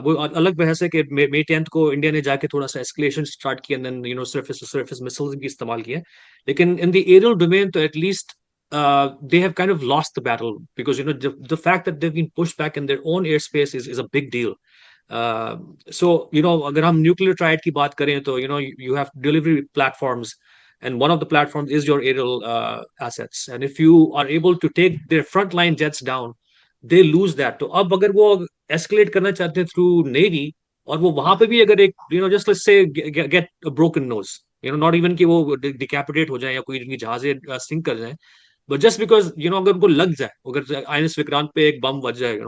وہ الگ بحث ہے کہ May 10th کو انڈیا نے جا کے تھوڑا سا اسکلیشن اسٹارٹ کیا, then surface to surface missiles بھی استعمال کیے, لیکن ان دی ایریل ڈومین تو at least they have kind of lost the battle, because the fact that they've been pushed back in their own airspace is a big deal. So اگر ہم nuclear triad کی بات کریں تو you have delivery platforms, and one of the platforms is your aerial assets, and if you are able to take their frontline jets down, they lose that. تو اب اگر وہ escalate کرنا چاہتے ہیں through navy, اور وہ وہاں پہ بھی اگر ایک just let's say get a broken nose, not even کہ وہ decapitate ہو جائیں یا کوئی ان کی جہازیں sink کر جائیں, but just because اگر ان کو لگ جائے, اگر INS وکرانت پہ ایک بم بج جائے,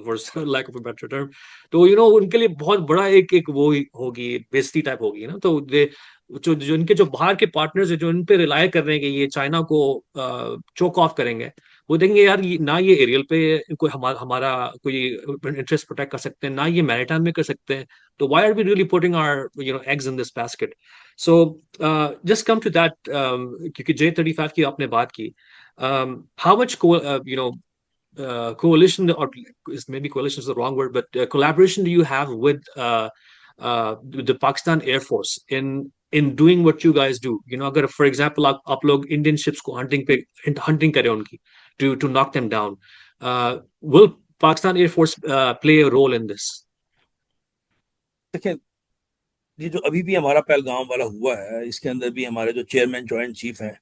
for lack of a better term, تو ان کے لیے بہت بڑا ایک وہ ہوگی, بیزتی ٹائپ ہوگی نا. تو جو ان کے جو باہر کے پارٹنرز ہیں جو ان پہ ریلائی کر رہے ہیں کہ یہ چائنا کو چوک آف کریں گے, وہ دیکھیں گے یار نہ یہ ایریل پہ کوئی ہمارا کوئی انٹرسٹ پروٹیکٹ کر سکتے ہیں, نہ یہ میریٹائم میں کر سکتے ہیں, تو why are we really putting our eggs in this basket. So just come to that, کیونکہ J35 کی آپ نے بات کی, how much coalition, or maybe coalition is the wrong word, but collaboration do you have with the Pakistan Air Force in doing what you guys do? اگر for example آپ لوگ Indian ships کو hunting کریں ان کی to knock them down, will Pakistan Air Force play a role in this? دیکھیں یہ جو ابھی بھی ہمارا پہلگام والا ہوا ہے, اس کے اندر بھی ہمارے جو چیئرمین جوائنٹ چیف ہیں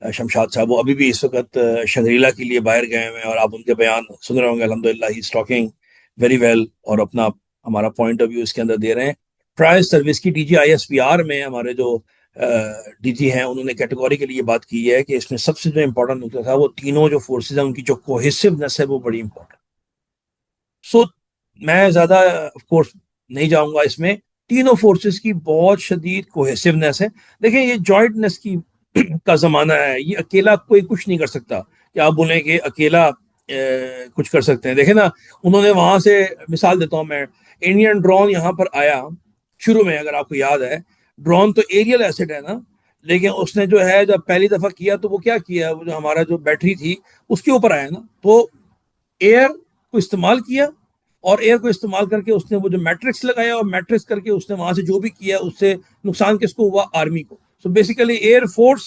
شمشاد صاحب, وہ ابھی بھی اس وقت شنگریلا کے لیے باہر گئے ہوئے ہیں, اور آپ ان کے بیان سن رہے ہوں گے. الحمدللہ ہی از ٹاکنگ ویری ویل, اور اپنا ہمارا پوائنٹ آف ویو اس کے اندر دے رہے ہیں. ٹرائل سروس کی DG ISPR میں ہمارے جو DG ہیں انہوں نے کیٹیگوریکلی یہ بات کی ہے کہ اس میں سب سے جو امپورٹنٹ نکتا تھا وہ تینوں جو فورسز ہیں ان کی جو کوہیسونیس ہے وہ بڑی امپورٹنٹ. سو میں زیادہ آف کورس نہیں جاؤں گا اس میں, تینوں فورسز کی بہت شدید کوہیسونیس ہے. دیکھیں یہ جوائنٹنس کی کا زمانہ ہے, یہ اکیلا کوئی کچھ نہیں کر سکتا کہ آپ بولیں کہ اکیلا کچھ کر سکتے ہیں. دیکھیں نا, انہوں نے وہاں سے مثال دیتا ہوں میں, انڈین ڈرون یہاں پر آیا شروع میں, اگر آپ کو یاد ہے, ڈرون تو ایریل ایسٹ ہے نا, لیکن اس نے جو ہے جب پہلی دفعہ کیا تو وہ کیا کیا, وہ جو ہمارا جو بیٹری تھی اس کے اوپر آیا نا, تو ایئر کو استعمال کیا, اور ایئر کو استعمال کر کے اس نے وہ جو میٹرکس لگایا, اور میٹرکس کر کے اس نے وہاں سے جو بھی کیا اس سے نقصان کس کو ہوا؟ آرمی کو. سو بیسیکلی ایئر فورس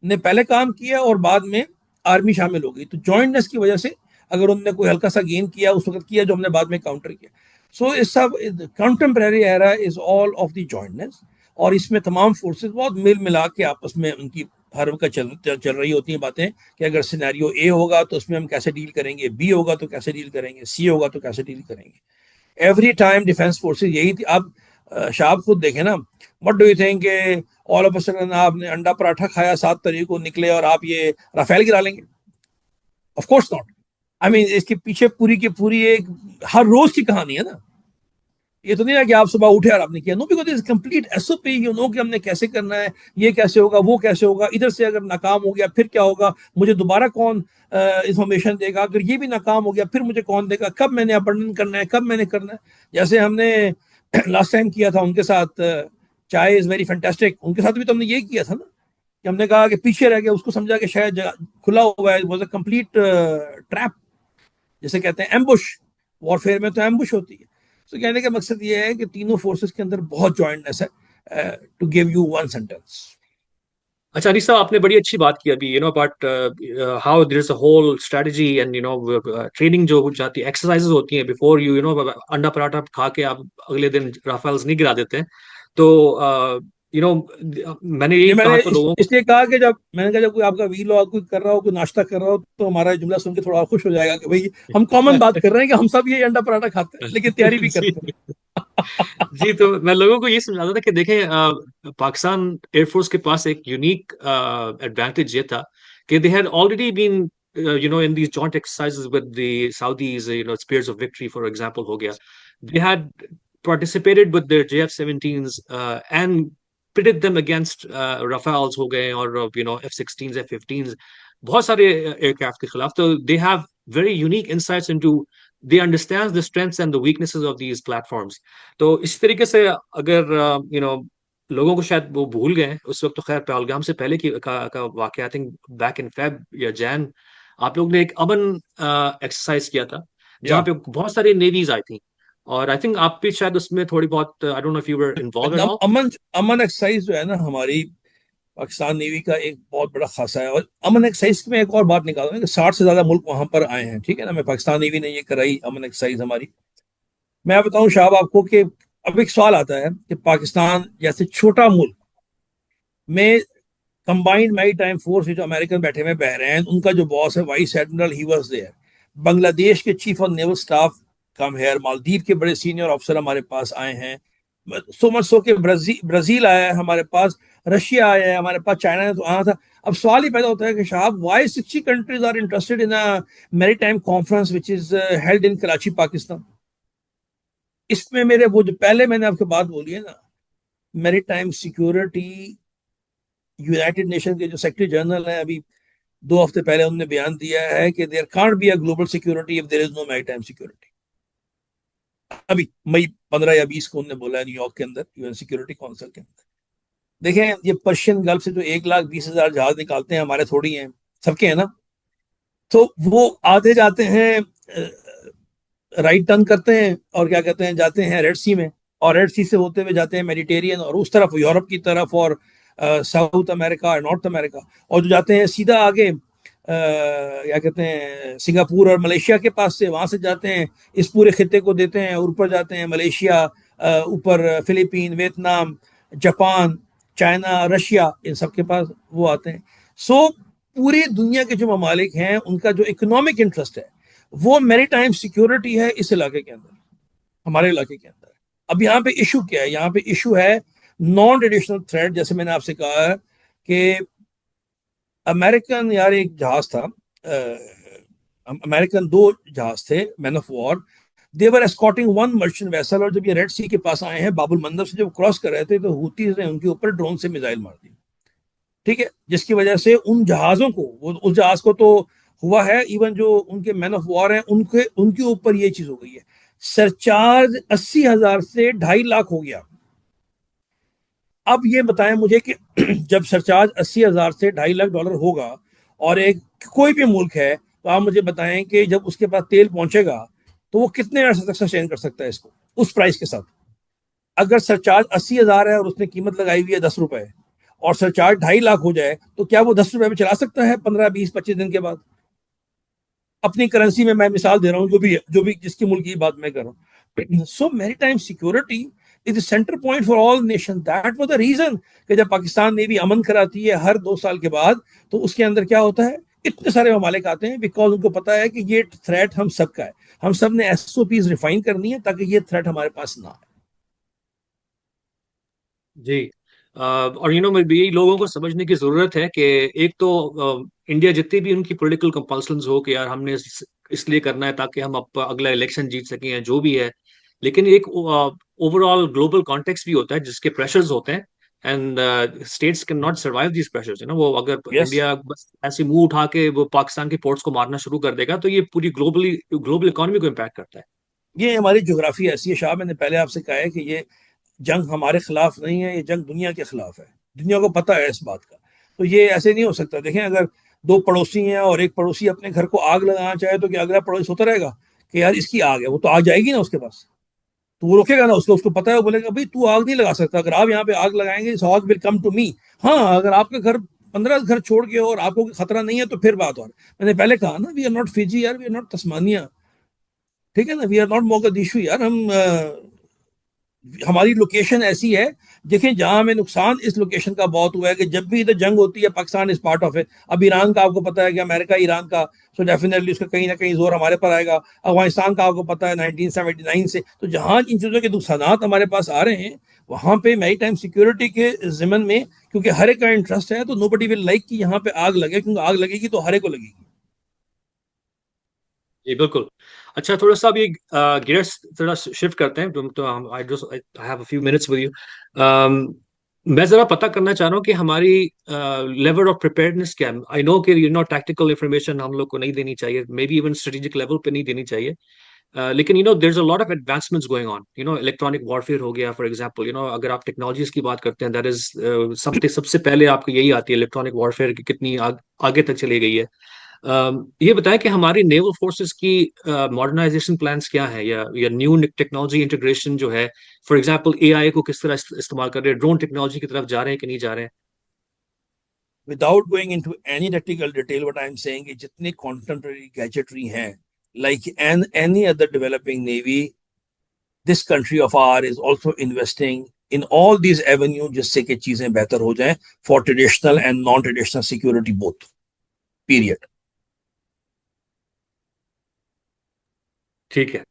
نے پہلے کام کیا اور بعد میں آرمی شامل ہو گئی. تو جوائنٹنس کی وجہ سے اگر انہوں نے کوئی ہلکا سا گین کیا اس وقت کیا جو ہم نے بعد میں کاؤنٹر کیا. سو اس سب contemporary era is all of the جوائنٹنس, اور اس میں تمام فورسز بہت مل ملا کے آپس میں ان کی ہر وقت چل رہی ہوتی ہیں باتیں کہ اگر سینیریو اے ہوگا تو اس میں ہم کیسے ڈیل کریں گے, بی ہوگا تو کیسے ڈیل کریں گے, سی ہوگا تو کیسے ڈیل کریں گے. ایوری ٹائم ڈیفینس فورسز یہی تھی. اب شاہب خود دیکھیں نا, وٹ ڈو یو تھنک کہ آل آف اے سڈن آپ نے انڈا پراٹھا کھایا 7 تاریخ کو نکلے اور آپ یہ رافیل گرا لیں گے؟ Of course not. I mean اس کے پیچھے پوری کی پوری ایک ہر روز کی کہانی ہے نا. یہ تو نہیں ہے کہ آپ صبح اٹھے اور آپ نے کیا, no, because it's complete SOP. You know کہ ہم نے کیسے کرنا ہے, یہ کیسے ہوگا, وہ کیسے ہوگا, ادھر سے اگر ناکام ہو گیا پھر کیا ہوگا, مجھے دوبارہ کون انفارمیشن دے گا, اگر یہ بھی ناکام ہو گیا پھر مجھے کون دے گا, کب میں نے ابنڈن کرنا ہے, کب میں نے کرنا ہے. جیسے ہم نے لاسٹ ٹائم کیا تھا ان کے ساتھ, چائے از ویری فینٹاسٹک, ان کے ساتھ بھی تو ہم نے یہی کیا تھا نا, کہ ہم نے کہا کہ پیچھے رہ گیا, اس کو سمجھا کہ شاید کھلا ہوا ہے, واز اے کمپلیٹ ٹریپ, جیسے کہتے ہیں ایمبش, وارفیئر میں تو ایمبش ہوتی ہے. تو کہنے کا مقصد یہ ہے کہ تینوں فورسز کے اندر بہت جوائنٹنس ہے. To give you one sentence, اچھا انیس صاحب آپ نے بڑی اچھی بات کی ابھی about how there is a whole strategy and training جو ہو جاتی ہے ایکسرسائز ہوتی ہیں بفور انڈا پراٹھا کھا کے آپ اگلے دن رافیلز نہیں گرا دیتے ہیں تو یو نو میں نے یہی یہ میں کہا نے تو لوگوں اس لیے کہا کہ جب میں نے کہا جب کوئی آپ کا ویلوگ کوئی کر رہا ہو کوئی ناشتہ کر رہا ہو تو ہمارا جملہ سن کے تھوڑا خوش ہو جائے گا کہ بھائی ہم کامن بات کر رہے ہیں کہ ہم سب یہ انڈا پراٹھا کھاتے ہیں لیکن تیاری بھی جی کرتے ہیں. جی تو میں لوگوں کو یہ سمجھاتا تھا کہ دیکھیں پاکستان ایئر فورس کے پاس ایک یونیک ایڈوانٹیج یہ تھا کہ they had already been in these joint exercises with the Saudis, Spears of Victory, for example, ho gaya. They had participated with their JF-17s and pitted them against Rafales ho gaye or F-16s, F-15s, بہت سارے aircraft کے خلاف. تو they have very unique insights into they understand the strengths and the weaknesses of these platforms. تو اس طریقے سے اگر لوگوں کو شاید وہ بھول گئے اس وقت تو خیر پہلگام سے پہلے کا واقعہ تھنک بیک ان فیب یا جین آپ لوگ نے ایک امن ایکسرسائز کیا تھا جہاں یا پہ بہت ساری نیویز آئی تھیں اور آئی تھنک آپ بھی شاید اس میں تھوڑی بہت I don't know if you were involved and all. Aman exercise جو ہے نا ہماری پاکستان نیوی کا ایک بہت بڑا خاصہ ہے. اور امن ایکسرسائز میں ایک اور بات نکال رہا ہوں کہ 60 سے زیادہ ملک وہاں پر آئے ہیں, ٹھیک ہے نا. میں پاکستان نیوی نے یہ کرائی امن ایکسرسائز ہماری. میں بتاؤں شاہب آپ کو کہ اب ایک سوال آتا ہے کہ پاکستان جیسے چھوٹا ملک میں کمبائنڈ میری ٹائم فورس جو امریکن بیٹھے ہوئے بحرین ان کا جو باس ہے vice admiral he was there. Bangladesh کے chief of naval staff come here, Maldives کے بڑے سینئر آفیسر ہمارے پاس آئے ہیں, سو مچ سو کہ برازیل آیا ہے ہمارے پاس, رشیا آیا ہے ہمارے پاس, چائنا نے تو آنا تھا. اب سوال ہی پیدا ہوتا ہے کہ Shahab why 60 countries are interested in maritime conference which is held in Karachi Pakistan. اس میں میرے وہ جو پہلے میں نے آپ سے بات بولی ہے نا, میری ٹائم سیکورٹی یونائٹڈ نیشن کے جو سیکرٹری جنرل ہیں ابھی 2 ہفتے پہلے انہوں نے بیان دیا ہے کہ there can't be a global security if there is no maritime security. ابھی مئی 15 یا 20 کو انہوں نے بولا ہے نیو یارک کے اندر یو این سیکورٹی کونسل کے اندر. دیکھیں یہ پرشین گلف سے جو 1,20,000 جہاز نکالتے ہیں ہمارے تھوڑی ہیں, سب کے ہیں نا. تو وہ آدھے جاتے ہیں رائٹ ٹرن کرتے ہیں اور کیا کہتے ہیں جاتے ہیں ریڈ سی میں, اور ریڈ سی سے ہوتے ہوئے جاتے ہیں میڈیٹیرین اور اس طرف یورپ کی طرف اور ساؤتھ امریکہ اور نارتھ امریکہ, اور جو جاتے ہیں سیدھا آگے کیا کہتے ہیں سنگاپور اور ملیشیا کے پاس سے, وہاں سے جاتے ہیں اس پورے خطے کو دیتے ہیں اور اوپر جاتے ہیں ملیشیا, اوپر Philippines, Vietnam, Japan, China, Russia, ان سب کے پاس وہ آتے ہیں. سو پوری دنیا کے جو ممالک ہیں ان کا جو اکنامک انٹرسٹ ہے وہ میری ٹائم سیکورٹی ہے اس علاقے کے اندر, ہمارے علاقے کے اندر. اب یہاں پہ ایشو کیا ہے, یہاں پہ ایشو ہے نان ٹریڈیشنل تھریٹ. جیسے میں نے آپ سے کہا ہے کہ امریکن یار ایک جہاز تھا, امریکن 2 جہاز تھے men of war, they were scouting 1 merchant vessel, اور جب یہ ریڈ سی کے پاس آئے ہیں باب المندب سے جب کراس کر رہے تھے تو ہوتیز نے ان کے اوپر ڈرون سے میزائل مار دی, ٹھیک ہے, جس کی وجہ سے ان جہازوں کو اس جہاز کو تو ہوا ہے, ایون جو ان کے مین آف وار ہیں ان کے اوپر یہ چیز ہو گئی ہے. سرچارج 80,000 سے 2.5 لاکھ ہو گیا. اب یہ بتائیں مجھے کہ جب سرچارج 80,000 سے $2.5 لاکھ ہوگا اور ایک کوئی بھی ملک ہے تو آپ مجھے بتائیں کہ جب اس کے پاس تیل پہنچے گا تو وہ کتنے عرصے تک سسٹین کر سکتا ہے اس کو اس پرائس کے ساتھ. اگر سرچارج 80,000 ہے اور اس نے قیمت لگائی ہوئی ہے 10 روپے اور سرچارج 2.5 لاکھ ہو جائے تو کیا وہ 10 روپے میں چلا سکتا ہے 15 20 25 دن کے بعد؟ اپنی کرنسی میں مثال دے رہا ہوں جو بھی جس کی ملک کی بات میں کر رہا ہوں. سو میری time security is a centre point for all nation. That was the reason کہ جب پاکستان نیوی امن کراتی ہے ہر 2 سال کے بعد تو اس کے اندر کیا ہوتا ہے, اتنے سارے ممالک آتے ہیں بیکاز ان کو پتا ہے کہ یہ تھریٹ ہم سب کا ہے, ہم سب نے ایس او پیز ریفائن کرنی ہے تاکہ یہ تھریٹ ہمارے پاس نہ آئے. جی اور یہی لوگوں کو سمجھنے کی ضرورت ہے کہ ایک تو انڈیا جتنی بھی ان کی پولیٹیکل کمپلسنز ہو کہ یار ہم نے اس لیے کرنا ہے تاکہ ہم اگلا الیکشن جیت سکیں یا جو بھی ہے, لیکن ایک اوور آل گلوبل کانٹیکس بھی ہوتا ہے جس کے پریشرز ہوتے ہیں and states can not survive these pressures. وہ اگر یس, انڈیا بس ایسے منہ اٹھا کے وہ پاکستان کے پورٹس کو مارنا شروع کر دے گا تو یہ پوری گلوبل اکانومی کو امپیکٹ کرتا ہے. یہ ہماری جغرافی ایسی ہے شاہ, میں نے پہلے آپ سے کہا ہے کہ یہ جنگ ہمارے خلاف نہیں ہے, یہ جنگ دنیا کے خلاف ہے. دنیا کو پتہ ہے اس بات کا, تو یہ ایسے نہیں ہو سکتا. دیکھیں اگر 2 پڑوسی ہیں اور ایک پڑوسی اپنے گھر کو آگ لگانا چاہے تو کیا اگلا پڑوسی ہوتا رہے گا کہ یار اس کی آگ ہے, وہ تو آگ جائے گی نا اس کے پاس, تو وہ روکے گا نا اس کو پتا ہے, وہ بولے گا بھائی تو آگ نہیں لگا سکتا, اگر آپ یہاں پہ آگ لگائیں گے آگ ول کم ٹو می. ہاں اگر آپ کے گھر 15 گھر چھوڑ کے اور آپ کو خطرہ نہیں ہے تو پھر بات اور میں نے پہلے کہا نا وی آر ناٹ فیجی یار, وی آر ناٹ تسمانیہ, ٹھیک ہے نا, وی آر ناٹ موگادیشو یار. ہم ہماری لوکیشن ایسی ہے, دیکھیں جہاں ہمیں نقصان اس لوکیشن کا بہت ہوا ہے کہ جب بھی ادھر جنگ ہوتی ہے Pakistan is part of it. اب ایران کا آپ کو پتا ہے کہ امریکہ ایران کا, سو ڈیفینیٹلی اس کا کہیں نہ کہیں زور ہمارے پر آئے گا. افغانستان کا آپ کو پتا ہے 1979 سے. تو جہاں ان چیزوں کے نقصانات ہمارے پاس آ رہے ہیں وہاں پہ میری ٹائم سیکورٹی کے ضمن میں, کیونکہ ہر ایک کا انٹرسٹ ہے, تو نو بڈی ول لائک کہ یہاں پہ آگ لگے, کیونکہ آگ لگے گی تو ہر ایک کو لگے گی. جی بالکل. اچھا تھوڑا سا اب یہ گیئرس تھوڑا شفٹ کرتے ہیں تو I have a few minutes with you. میں ذرا پتہ کرنا چاہ رہا ہوں کہ ہماری لیول آف پریپیئرنس کیا ہے. آئی نو کہ یو نو ٹیکٹیکل انفارمیشن ہم لوگ کو نہیں دینی چاہیے, may be even strategic level پہ نہیں دینی چاہیے, لیکن you know there is a lot of advancements going on. You know electronic warfare ہو گیا فار ایگزامپل. یو نو اگر آپ ٹیکنالوجیز کی بات کرتے ہیں دیٹ از سب سے پہلے آپ کو یہی آتی ہے الیکٹرانک وارفیئر کی کتنی آگے تک چلی گئی ہے. یہ بتائیں کہ ہماری نیول فورسز کی ماڈرنائزیشن پلانس کیا ہے, یا نیو ٹیکنالوجی انٹیگریشن جو ہے, فار ایگزامپل اے آئی کو کس طرح استعمال کر رہے ہیں, ڈرون ٹیکنالوجی کی طرف جا رہے ہیں کہ نہیں جا رہے ہیں. Without going into any technical detail, what I'm saying is jitne contemporary gadgetry hain, like any other developing navy, this country of ours is also investing in all these avenues جس سے کہ چیزیں بہتر ہو جائیں for traditional and non-traditional security both. Period. ٹھیک ہے.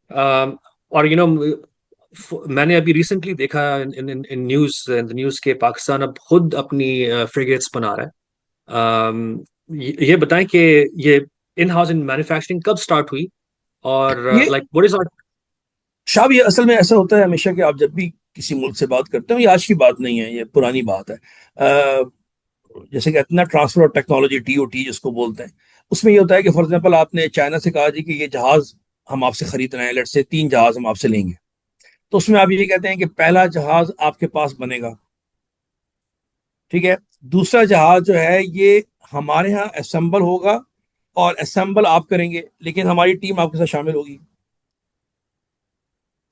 اور you know میں نے ابھی ریسنٹلی دیکھا نیوز کے پاکستان اب خود اپنی فریگیٹس بنا رہا ہے. یہ بتائیں کہ یہ ان ہاؤس مینوفیکچرنگ کب اسٹارٹ ہوئی, اور یہ لائک واٹ از شاب, یہ اصل میں ایسا ہوتا ہے ہمیشہ کہ آپ جب بھی کسی ملک سے بات کرتے ہو, یہ آج کی بات نہیں ہے, یہ پرانی بات ہے. جیسے کہ اتنا transfer of technology T O T جس کو بولتے ہیں, اس میں یہ ہوتا ہے کہ فار ایگزامپل آپ نے چائنا سے کہا جی کہ یہ جہاز ہم آپ سے خرید رہے ہیں, لیٹ سے 3 جہاز ہم آپ سے لیں گے, تو اس میں آپ یہ کہتے ہیں کہ پہلا جہاز آپ کے پاس بنے گا, ٹھیک ہے, دوسرا جہاز جو ہے یہ ہمارے ہاں اسمبل ہوگا اور اسمبل آپ کریں گے, لیکن ہماری ٹیم آپ کے ساتھ شامل ہوگی.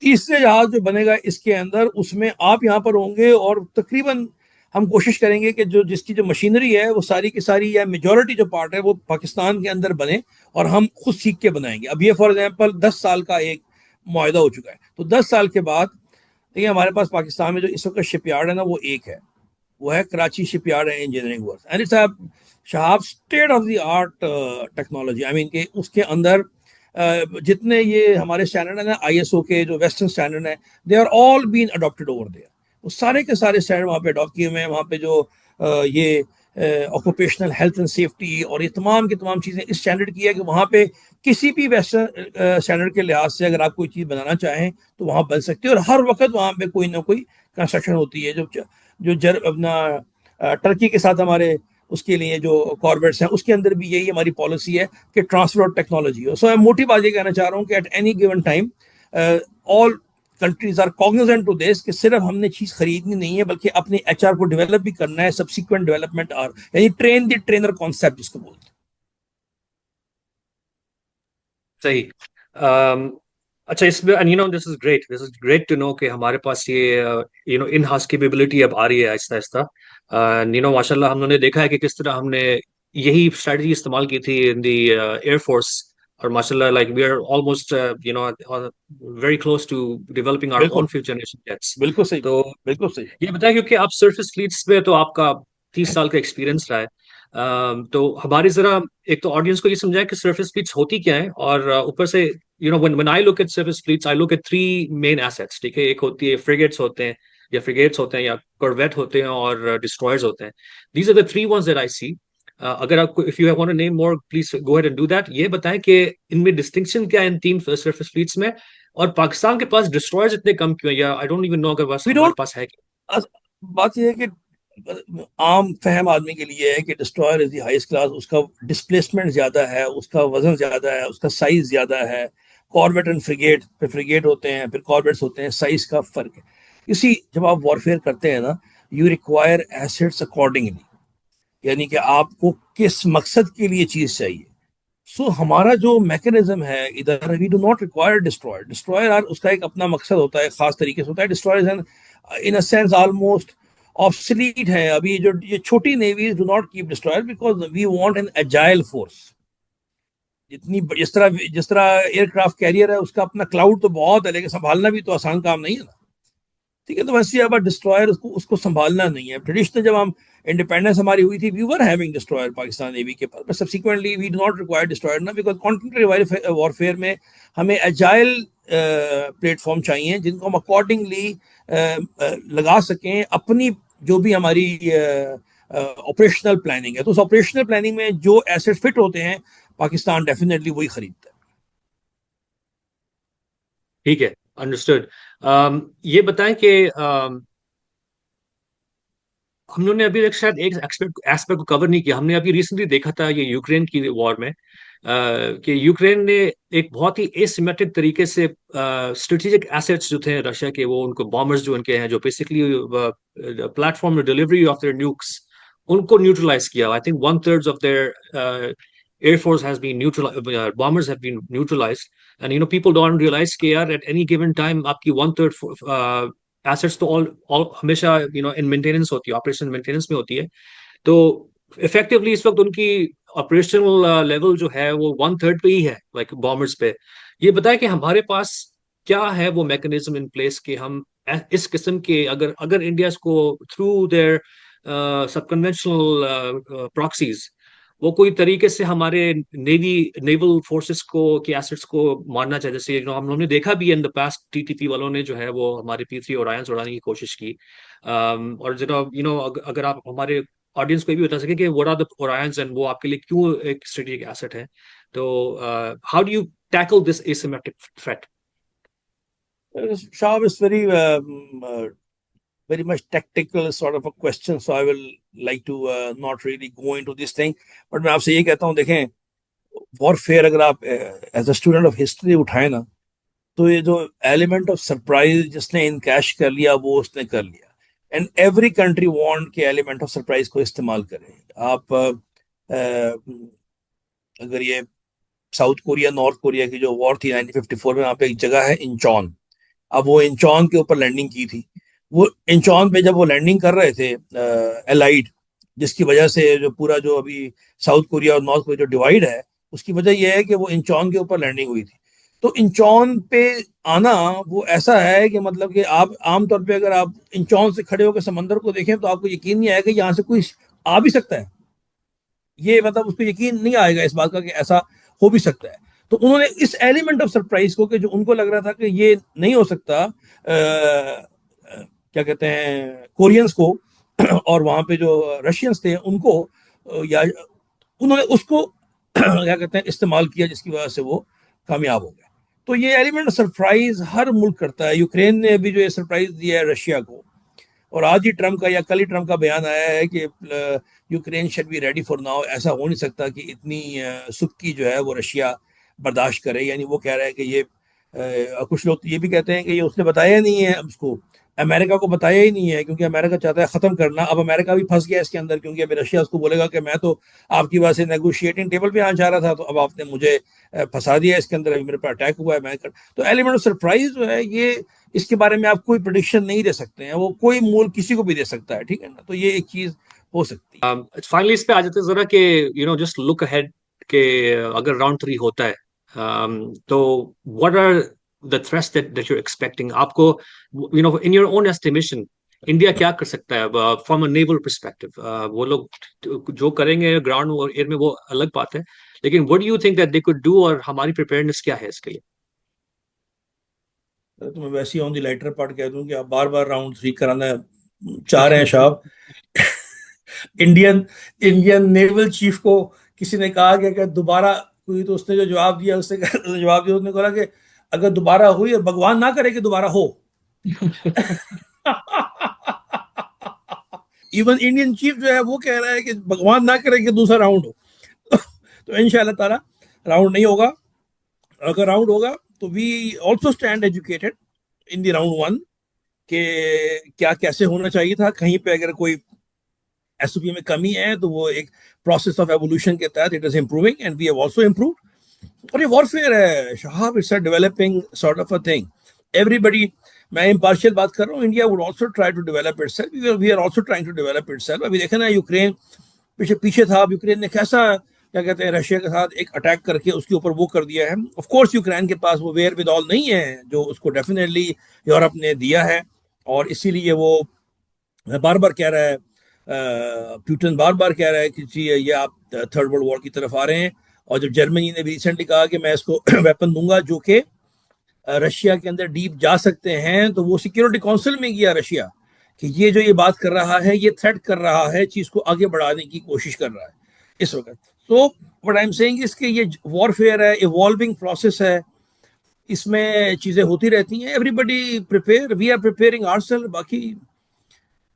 تیسرے جہاز جو بنے گا اس کے اندر, اس میں آپ یہاں پر ہوں گے, اور تقریباً ہم کوشش کریں گے کہ جس کی جو مشینری ہے وہ ساری کی ساری یا میجورٹی جو پارٹ ہے وہ پاکستان کے اندر بنے, اور ہم خود سیکھ کے بنائیں گے. اب یہ فار ایگزامپل 10 سال کا ایک معاہدہ ہو چکا ہے, تو 10 سال کے بعد دیکھیے ہمارے پاس پاکستان میں جو اس وقت شپ یارڈ ہے نا وہ ایک ہے, وہ ہے کراچی شپ یارڈ ہے engineering works, and it's Shahab state of the art technology. I mean کہ اس کے اندر جتنے یہ ہمارے اسٹینڈرڈ ہیں نا آئی ایس او کے جو ویسٹرن اسٹینڈرڈ ہیں, they are all been adapted over there. وہ سارے کے سارے اسٹینڈرڈ وہاں پہ اڈاپٹ کیے ہوئے ہیں. وہاں پہ جو یہ آکوپیشنل ہیلتھ اینڈ سیفٹی اور یہ تمام کی تمام چیزیں اس اسٹینڈرڈ کی ہے کہ وہاں پہ کسی بھی ویسٹرن اسٹینڈرڈ کے لحاظ سے اگر آپ کوئی چیز بنانا چاہیں تو وہاں بن سکتی ہے, اور ہر وقت وہاں پہ کوئی نہ کوئی کنسٹرکشن ہوتی ہے. جو اپنا ٹرکی کے ساتھ ہمارے اس کے لیے جو کاربیٹس ہیں اس کے اندر بھی یہی ہماری پالیسی ہے کہ ٹرانسفر آف ٹیکنالوجی ہو. سو میں موٹی بات یہ کہنا چاہ رہا ہوں کہ at any given time all countries are cognizant to this کہ صرف ہم نے چیز خریدنی نہیں ہے بلکہ اپنے ایچ آر کو ڈیولپ بھی کرنا ہے. سبسیکوینٹ ڈیولپمنٹ آر یعنی ٹرین دی ٹرینر کانسیپٹ جس کو بولتے ہیں. صحیح. اچھا اس میں you know this is great to know کہ ہمارے پاس یہ you know in house capability اب آ رہی ہے آہستہ آہستہ. یو نو ماشاء اللہ ہم نے دیکھا ہے کہ کس طرح ہم نے یہی اسٹریٹجی استعمال کی تھی ان دی ایئر فورس, اور ماشاء اللہ like we are almost you know very close to developing our بالکل اون فیوچر جنریشن جیٹس. بالکل صحیح, تو بالکل صحیح. یہ بتائیں کیونکہ آپ سرفیس فلیٹس پہ تو آپ کا 30 سال کا ایکسپیرینس رہا ہے, تو ہماری ذرا ایک تو آڈینس کو یہ سمجھائیں کہ سرفیس فلیٹس ہوتی کیا ہیں, اور اوپر سے you know when I look at surface fleets I look at 3 main assets. ٹھیک ہے, ایک ہوتی ہے frigates ہوتے ہیں یا frigates ہوتے ہیں یا corvette ہوتے ہیں اور destroyers ہوتے ہیں. These are the 3 ones that I see. اگر آپ کو if you want to name more please go ahead and do that. یہ بتائیں کہ ان میں ڈسٹنکشن کیا ہے ان 3 surface fleets میں, اور پاکستان کے پاس destroyers اتنے کم کیوں ہیں, یا I don't even know اگر بس We ہمارے don't, پاس ہے. بات یہ ہے کہ عام فہم آدمی کے لیے ہے کہ destroyer is the highest class, اس کا ڈسپلیسمنٹ زیادہ ہے, اس کا وزن زیادہ ہے, اس کا سائز زیادہ ہے. کاربیٹ اینڈ فریگیٹ, پھر فریگیٹ ہوتے ہیں, پھر کاربیٹس ہوتے ہیں, سائز کا فرق ہے. اسی جب آپ وارفیئر کرتے ہیں نا, یو ریکوائر ایسٹس اکارڈنگلی, یعنی کہ آپ کو کس مقصد کے لیے چیز چاہیے. سو ہمارا جو میکینزم ہے ادھر, we do not require destroyer اس کا ایک اپنا مقصد ہوتا ہے, خاص طریقے سے ہوتا ہے. Destroyer in a sense almost obsolete ہیں ابھی جو یہ چھوٹی Neves do not keep destroyer because we want an agile force. جس طرح ایئر کرافٹ کیریئر ہے اس کا اپنا کلاؤڈ تو بہت ہے لیکن سنبھالنا بھی تو آسان کام نہیں ہے نا. ٹھیک ہے, تو ویسے اب ڈسٹرائر اس کو سنبھالنا نہیں ہے. ٹریڈیشنل جب ہم انڈیپینڈنس ہماری ہوئی تھی we were having destroyer Pakistan navy کے پاس, but subsequently we do not require destroyer نا, بیکاز کانٹیننٹل وارفیئر میں ہمیں ایجائل پلیٹ فارم چاہیے جن کو ہم اکارڈنگلی لگا سکیں اپنی جو بھی ہماری آپریشنل پلاننگ ہے. تو اس آپریشنل پلاننگ میں جو ایسٹ فٹ ہوتے ہیں پاکستان ڈیفینیٹلی وہی خریدتا ہے. ٹھیک ہے, انڈرسٹوڈ. یہ بتائیں کہ ہم لوگوں نے ابھی شاید ایک ایسپیکٹ کو کور نہیں کیا. ہم نے ابھی ریسنٹلی دیکھا تھا یہ یوکرین کی وار میں کہ یوکرین نے ایک بہت ہی ایسیمیٹرک طریقے سے اسٹریٹجک ایسیٹس جو تھے رشیا کے, وہ ان کو بامرز جو ان کے ہیں جو basically platform delivery of their nukes, ان کو نیوٹرلائز کیا. I think 1/3 of their air force has been neutralized, bombers have been neutralized. And people don't realize کہ یار at any given time آپ کی 1/3 ایسٹس تو ہمیشہ ان مینٹیننس ہوتی ہے, آپریشن مینٹیننس میں ہوتی ہے. تو افیکٹولی اس وقت ان کی آپریشنل لیول جو ہے وہ 1/3 پہ ہی ہے, لائک بامرز پہ. یہ بتائیں کہ ہمارے پاس کیا ہے وہ میکنزم ان پلیس کہ ہم اس قسم کے اگر انڈیا کو through their sub conventional proxies وہ کوئی طریقے سے ہمارے نیول فورسز کو کے ایسٹس کو مارنا چاہے, جیسے ہم لوگوں نے دیکھا بھی in the past T T P والوں نے جو ہے وہ ہمارے P3 اورائنز اڑانے کی کوشش کی. اور اگر آپ ہمارے آڈینس کو بھی بتا سکیں کہ what are the Orions and وہ آپ کے لیے کیوں ایک اسٹریٹجک ایسٹ ہے, تو how do you tackle this asymmetric threat? Shahab, is very much tactical sort of a question, so I will like to not really go into this thing. But میں آپ سے یہ کہتا ہوں, دیکھیں وارفیئر اگر آپ as a student of history اٹھائیں نا, تو یہ جو ایلیمنٹ آف سرپرائز جس نے انکیش کر لیا وہ اس نے کر لیا. اینڈ ایوری کنٹری وانٹ کے ایلیمنٹ آف سرپرائز کو استعمال کریں. آپ اگر یہ ساؤتھ کوریا نارتھ کوریا کی جو وار تھی 1954 میں, وہاں پہ ایک جگہ ہے انچون. اب وہ انچون کے اوپر لینڈنگ کی تھی. وہ انچون پہ جب وہ لینڈنگ کر رہے تھے الائڈ, جس کی وجہ سے جو پورا جو ابھی ساؤتھ کوریا اور نارتھ کوریا جو ڈیوائڈ ہے اس کی وجہ یہ ہے کہ وہ انچون کے اوپر لینڈنگ ہوئی تھی. تو انچون پہ آنا وہ ایسا ہے کہ مطلب کہ آپ عام طور پہ اگر آپ انچون سے کھڑے ہو کے سمندر کو دیکھیں تو آپ کو یقین نہیں آئے گا کہ یہاں سے کوئی آ بھی سکتا ہے. یہ مطلب اس کو یقین نہیں آئے گا اس بات کا کہ ایسا ہو بھی سکتا ہے. تو انہوں نے اس ایلیمنٹ آف سرپرائز کو, کہ جو ان کو لگ رہا تھا کہ یہ نہیں ہو سکتا, کیا کہتے ہیں کورینز کو اور وہاں پہ جو رشینز تھے ان کو, یا انہوں نے اس کو کیا کہتے ہیں استعمال کیا, جس کی وجہ سے وہ کامیاب ہو گئے. تو یہ ایلیمنٹ سرپرائز ہر ملک کرتا ہے. یوکرین نے ابھی جو یہ سرپرائز دیا ہے رشیا کو, اور آج ہی ٹرمپ کا یا کل ہی ٹرمپ کا بیان آیا ہے کہ Ukraine should be ready for now. ایسا ہو نہیں سکتا کہ اتنی سکی جو ہے وہ رشیا برداشت کرے. یعنی وہ کہہ رہا ہے کہ یہ کچھ لوگ یہ بھی کہتے ہیں کہ یہ اس نے بتایا نہیں ہے اس کو, امریکہ کو بتایا ہی نہیں ہے, کیونکہ امریکہ چاہتا ہے ختم کرنا. اب امریکہ بھی پھنس گیا اس کے اندر, کیونکہ ابھی رشیا اس کو بولے گا کہ میں تو آپ کی وجہ سے نیگوشیٹنگ ٹیبل پہ آنا چاہ رہا تھا, تو اب آپ نے مجھے پھنسا دیا اس کے اندر, ابھی میرے پہ اٹیک ہوا ہے. تو ایلیمنٹ آف سرپرائز جو ہے یہ, اس کے بارے میں آپ کوئی پریڈکشن نہیں دے سکتے ہیں, وہ کوئی ملک کسی کو بھی دے سکتا ہے. ٹھیک ہے نا, تو یہ ایک چیز ہو سکتی ہے. فائنلی اس پہ آ جاتے ذرا کہ جسٹ لک اہیڈ کہ اگر راؤنڈ 3 ہوتا ہے تو what are the threats that you're expecting? آپ کو in your own estimation India کیا کر سکتا ہے فرام اے نیول پرسپیکٹو؟ وہ لوگ جو کریں گے گراؤنڈ اور ایئر میں وہ الگ بات ہے, لیکن what do you think that they could do, اور ہماری پریپیئرنس کیا ہے اس کے لیے؟ تو میں ویسے ہی آن دی لائٹر پارٹ کہہ دوں کہ آپ بار بار راؤنڈ 3 کرانا چاہ رہے ہیں شاہب. انڈین نیول چیف کو کسی نے کہا کہ دوبارہ ہوئی, تو اس نے جو جواب دیا اس نے کہا کہ اگر دوبارہ ہوئی اور بھگوان نہ کرے کہ دوبارہ ہو. ایون انڈین چیف جو ہے وہ کہہ رہا ہے کہ بھگوان نہ کرے کہ دوسرا راؤنڈ ہو. تو انشاءاللہ تعالی راؤنڈ نہیں ہوگا. اگر راؤنڈ ہوگا تو we also stand educated in the round 1 کہ کیا کیسے ہونا چاہیے تھا. کہیں پہ اگر کوئی ایس او پی میں کمی ہے تو وہ ایک پروسیس آف ایوولوشن کے تحت it is improving and we have also improved. اور یہ وارفیئر ہے Shahab, it's a developing sort of a thing. Everybody میں امپارشل بات کر رہا ہوں. India would also try to develop itself, we are also trying to develop itself. ابھی دیکھیں نا یوکرین پیچھے تھا, اب یوکرین نے کیسا کیا کہتے ہیں رشیا کے ساتھ ایک اٹیک کر کے اس کے اوپر وہ کر دیا ہے. آف کورس یوکرین کے پاس وہ ویئر ود آل نہیں ہے جو اس کو ڈیفینیٹلی یورپ نے دیا ہے, اور اسی لیے وہ بار بار کہہ رہا ہے, پیوٹن بار بار کہہ رہا ہے کہ جی یہ آپ تھرڈ ورلڈ وار کی طرف آ رہے ہیں. اور جب جرمنی نے بھی ریسنٹلی کہا کہ میں اس کو ویپن دوں گا جو کہ رشیا کے اندر ڈیپ جا سکتے ہیں, تو وہ سیکیورٹی کونسل میں گیا رشیا کہ یہ بات کر رہا ہے, یہ تھریٹ کر رہا ہے, چیز کو آگے بڑھانے کی کوشش کر رہا ہے اس وقت. تو وٹ آئی ایم سیئنگ اس کہ یہ وار فیئر ہے, ایوالونگ پروسیس ہے, اس میں چیزیں ہوتی رہتی ہیں. Everybody prepare, we are preparing our self. باقی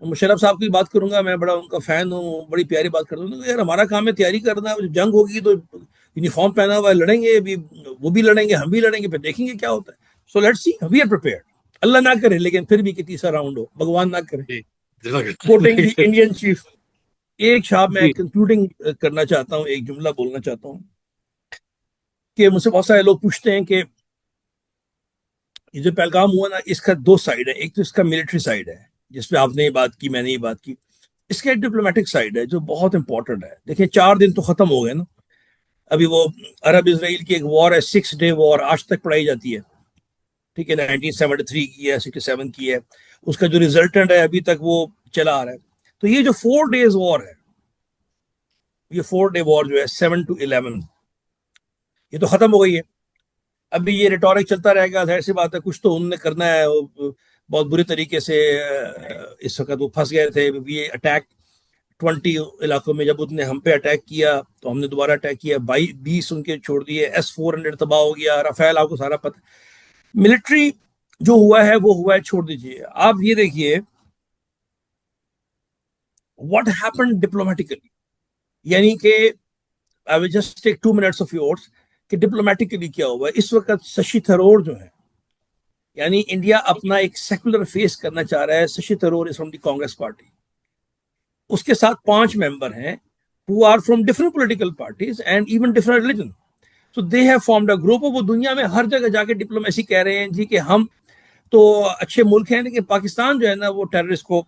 مشرف صاحب کی بات کروں گا, میں بڑا ان کا فین ہوں, بڑی پیاری بات کرتا ہوں. یار ہمارا کام ہے تیاری کرنا, جنگ ہوگی تو یونیفارم پہنا ہوا ہے, لڑیں گے بھی, وہ بھی لڑیں گے, ہم بھی لڑیں گے, پھر دیکھیں گے کیا ہوتا ہے. So let's see, we are prepared. اللہ نہ کرے لیکن پھر بھی کہ تیسرا راؤنڈ ہو, بھگوان نہ کرے. Quoting the Indian chief. ایک شاپ میں کنکلوڈنگ کرنا چاہتا ہوں, ایک جملہ بولنا چاہتا ہوں کہ مجھ سے بہت سارے لوگ پوچھتے ہیں کہ یہ جو پہلگام ہوا نا, اس کا دو سائڈ ہے. ایک تو اس کا ملٹری سائڈ ہے جس پہ آپ نے یہ بات کی, میں نے یہ بات کی. اس کا ایک ڈپلومیٹک سائڈ ہے جو بہت امپورٹنٹ ہے. دیکھیں 4 دن تو ختم ہو گئے نا. ابھی وہ عرب اسرائیل کی ایک وار ہے, 6 ڈے وار, آج تک پڑھائی جاتی ہے, ٹھیک ہے, 1973 کی ہے, 67 کی ہے. اس کا جو ریزلٹنٹ ہے ابھی تک وہ چلا آ رہا ہے. تو یہ جو 4 days وار ہے, یہ 4 day وار جو ہے 7 to 11, یہ تو ختم ہو گئی ہے. ابھی یہ ریٹورک چلتا رہے گا, ظاہر سی بات ہے کچھ تو انہوں نے کرنا ہے. بہت بری طریقے سے اس وقت وہ پھنس گئے تھے. یہ اٹیک 20 علاقوں میں جب انہوں نے ہم پہ اٹیک کیا تو ہم نے دوبارہ اٹیک کیا, 20 ان کے چھوڑ دیے, S-400 تباہ ہو گیا, رافیل آپ کو سارا پتہ. ملٹری جو ہوا ہے وہ ہوا ہے, چھوڑ دیجئے. آپ یہ دیکھیے what happened diplomatically, یعنی کہ I will just take 2 minutes of yours کہ ڈپلومیٹکلی کیا ہوا ہے. اس وقت ششی تھرور جو ہے, یعنی انڈیا اپنا ایک سیکولر فیس کرنا چاہ رہا ہے. Shashi Tharoor is from the Congress party. اس کے ساتھ 5 ممبر ہیں who are from different political parties and even different religion. So they have formed a group. وہ دنیا میں ہر جگہ جا کے ڈپلومیسی کہہ رہے ہیں جی کہ ہم تو اچھے ملک ہیں, لیکن پاکستان جو ہے نا وہ ٹیررسٹ کو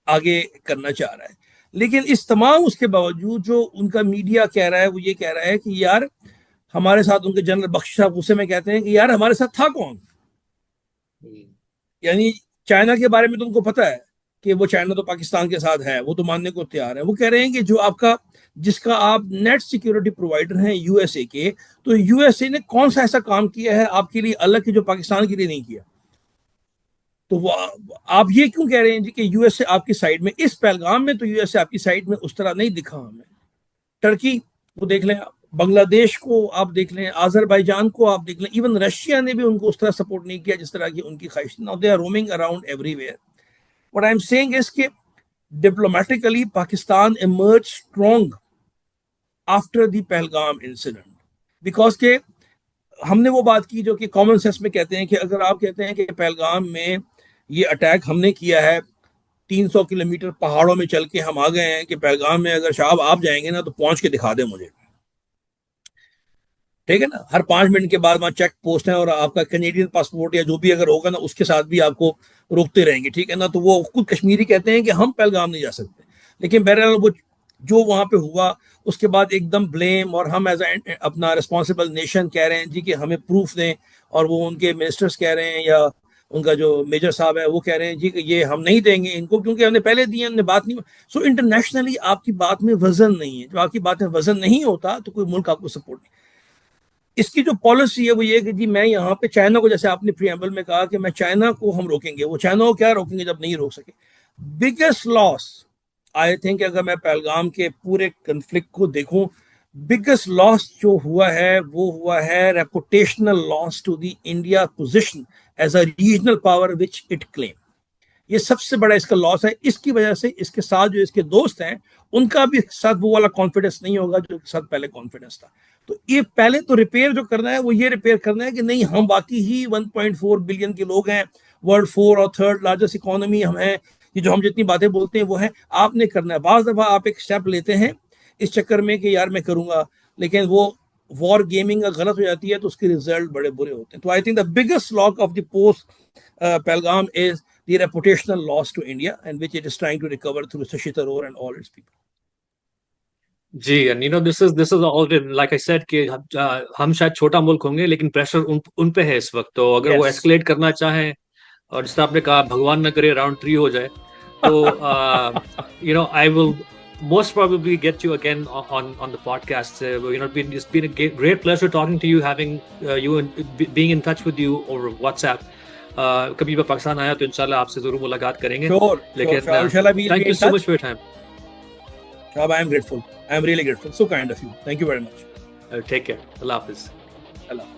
آگے کرنا چاہ رہا ہے. لیکن اس تمام اس کے باوجود جو ان کا میڈیا کہہ رہا ہے وہ یہ کہہ رہا ہے کہ یار ہمارے ساتھ, ان کے جنرل بخش صاحب غصے میں کہتے ہیں کہ یار ہمارے ساتھ تھا کون. یعنی چائنا کے بارے میں تو ان کو پتا ہے کہ وہ چائنا تو پاکستان کے ساتھ ہے, وہ تو ماننے کو تیار ہے. وہ کہہ رہے ہیں کہ جو آپ کا, جس کا آپ نیٹ سیکیورٹی پرووائڈر ہیں یو ایس اے کے, تو یو ایس اے نے کون سا ایسا کام کیا ہے آپ کے لیے الگ کہ جو پاکستان کے لیے نہیں کیا. تو وہ آپ یہ کیوں کہہ رہے ہیں جی کہ یو ایس اے آپ کی سائڈ میں, اس پہلگام میں تو یو ایس اے آپ کی سائڈ میں اس طرح نہیں دکھا ہمیں. ٹرکی کو دیکھ لیں, بنگلہ دیش کو آپ دیکھ لیں, آذربائیجان کو آپ دیکھ لیں, ایون رشیا نے بھی ان کو اس طرح سپورٹ نہیں کیا جس طرح کی ان کی خواہش تھی. Now they are roaming around everywhere. What I'm saying is کہ diplomatically Pakistan emerged strong after the Pahalgam incident, because کہ ہم نے وہ بات کی جو کہ کامن سینس میں کہتے ہیں کہ اگر آپ کہتے ہیں کہ پہلگام میں یہ اٹیک ہم نے کیا ہے, 300 کلومیٹر پہاڑوں میں چل کے ہم آ گئے ہیں, کہ پہلگام میں اگر شاہب آپ جائیں گے نا تو پہنچ کے دکھا دیں مجھے, ٹھیک ہے نا. ہر 5 منٹ کے بعد وہاں چیک پوسٹ ہیں, اور آپ کا کینیڈین پاسپورٹ یا جو بھی اگر ہوگا نا اس کے ساتھ بھی آپ کو روکتے رہیں گے, ٹھیک ہے نا. تو وہ خود کشمیری کہتے ہیں کہ ہم پہلگام نہیں جا سکتے. لیکن بہرحال وہ جو وہاں پہ ہوا اس کے بعد ایک دم بلیم, اور ہم ایز اے اپنا رسپانسبل نیشن کہہ رہے ہیں جی کہ ہمیں پروف دیں, اور وہ ان کے منسٹرز کہہ رہے ہیں یا ان کا جو میجر صاحب ہے وہ کہہ رہے ہیں جی کہ یہ ہم نہیں دیں گے ان کو کیونکہ ہم نے پہلے دیے, ہم نے بات نہیں. سو انٹرنیشنلی آپ کی بات میں وزن نہیں ہے. جب آپ کی بات میں وزن نہیں ہوتا تو کوئی ملک آپ کو سپورٹ نہیں. اس کی جو پالیسی ہے وہ یہ کہ جی میں یہاں پہ چائنا کو, جیسے آپ نے پریامبل میں کہا کہ میں چائنا کو ہم روکیں گے, وہ چائنا کو کیا روکیں گے جب نہیں روک سکے. بگیسٹ لاس آئی تھنک, اگر میں پہلگام کے پورے کنفلکٹ کو دیکھوں, بگیسٹ لاس جو ہوا ہے وہ ہوا ہے reputational loss to the India position as a regional power which it claim. یہ سب سے بڑا اس کا لاس ہے. اس کی وجہ سے اس کے ساتھ جو اس کے دوست ہیں ان کا بھی ساتھ وہ والا کانفیڈنس نہیں ہوگا جو ساتھ پہلے کانفیڈنس تھا. تو یہ پہلے تو ریپیئر جو کرنا ہے وہ یہ ریپیئر کرنا ہے کہ نہیں, ہم واقعی ہی 1.4 بلین کے لوگ ہیں, ورلڈ 4 اور 3rd لارجسٹ اکانومی ہم ہیں, یہ جو ہم جتنی باتیں بولتے ہیں وہ ہیں. آپ نے کرنا ہے. بعض دفعہ آپ ایک سٹیپ لیتے ہیں اس چکر میں کہ یار میں کروں گا, لیکن وہ وار گیمنگ غلط ہو جاتی ہے تو اس کے ریزلٹ بڑے برے ہوتے ہیں. تو I think the biggest lock of the post Pahalgam is the reputational loss to India and which it is trying to recover through Shashi Tharoor and all its people. جی and this is all like I said کہ ہم شاید چھوٹا ملک ہوں گے لیکن pressure ان پہ ہے اس وقت. تو اگر وہ ایسکلیٹ کرنا چاہیں اور جس طرح آپ نے کہا بھگوان نہ کرے راؤنڈ 3 ہو جائے تو I will most probably get you again on the podcast. It's been a great pleasure talking to you, having you and being in touch with you over WhatsApp. کبھی میں پاکستان آیا تو انشاءاللہ آپ سے ضرور ملاقات کریں گے. لیکن thank you so much for your time. Shab, I am grateful. I am really grateful. So kind of you. Thank you very much. Take care. Allah Hafiz. Allah.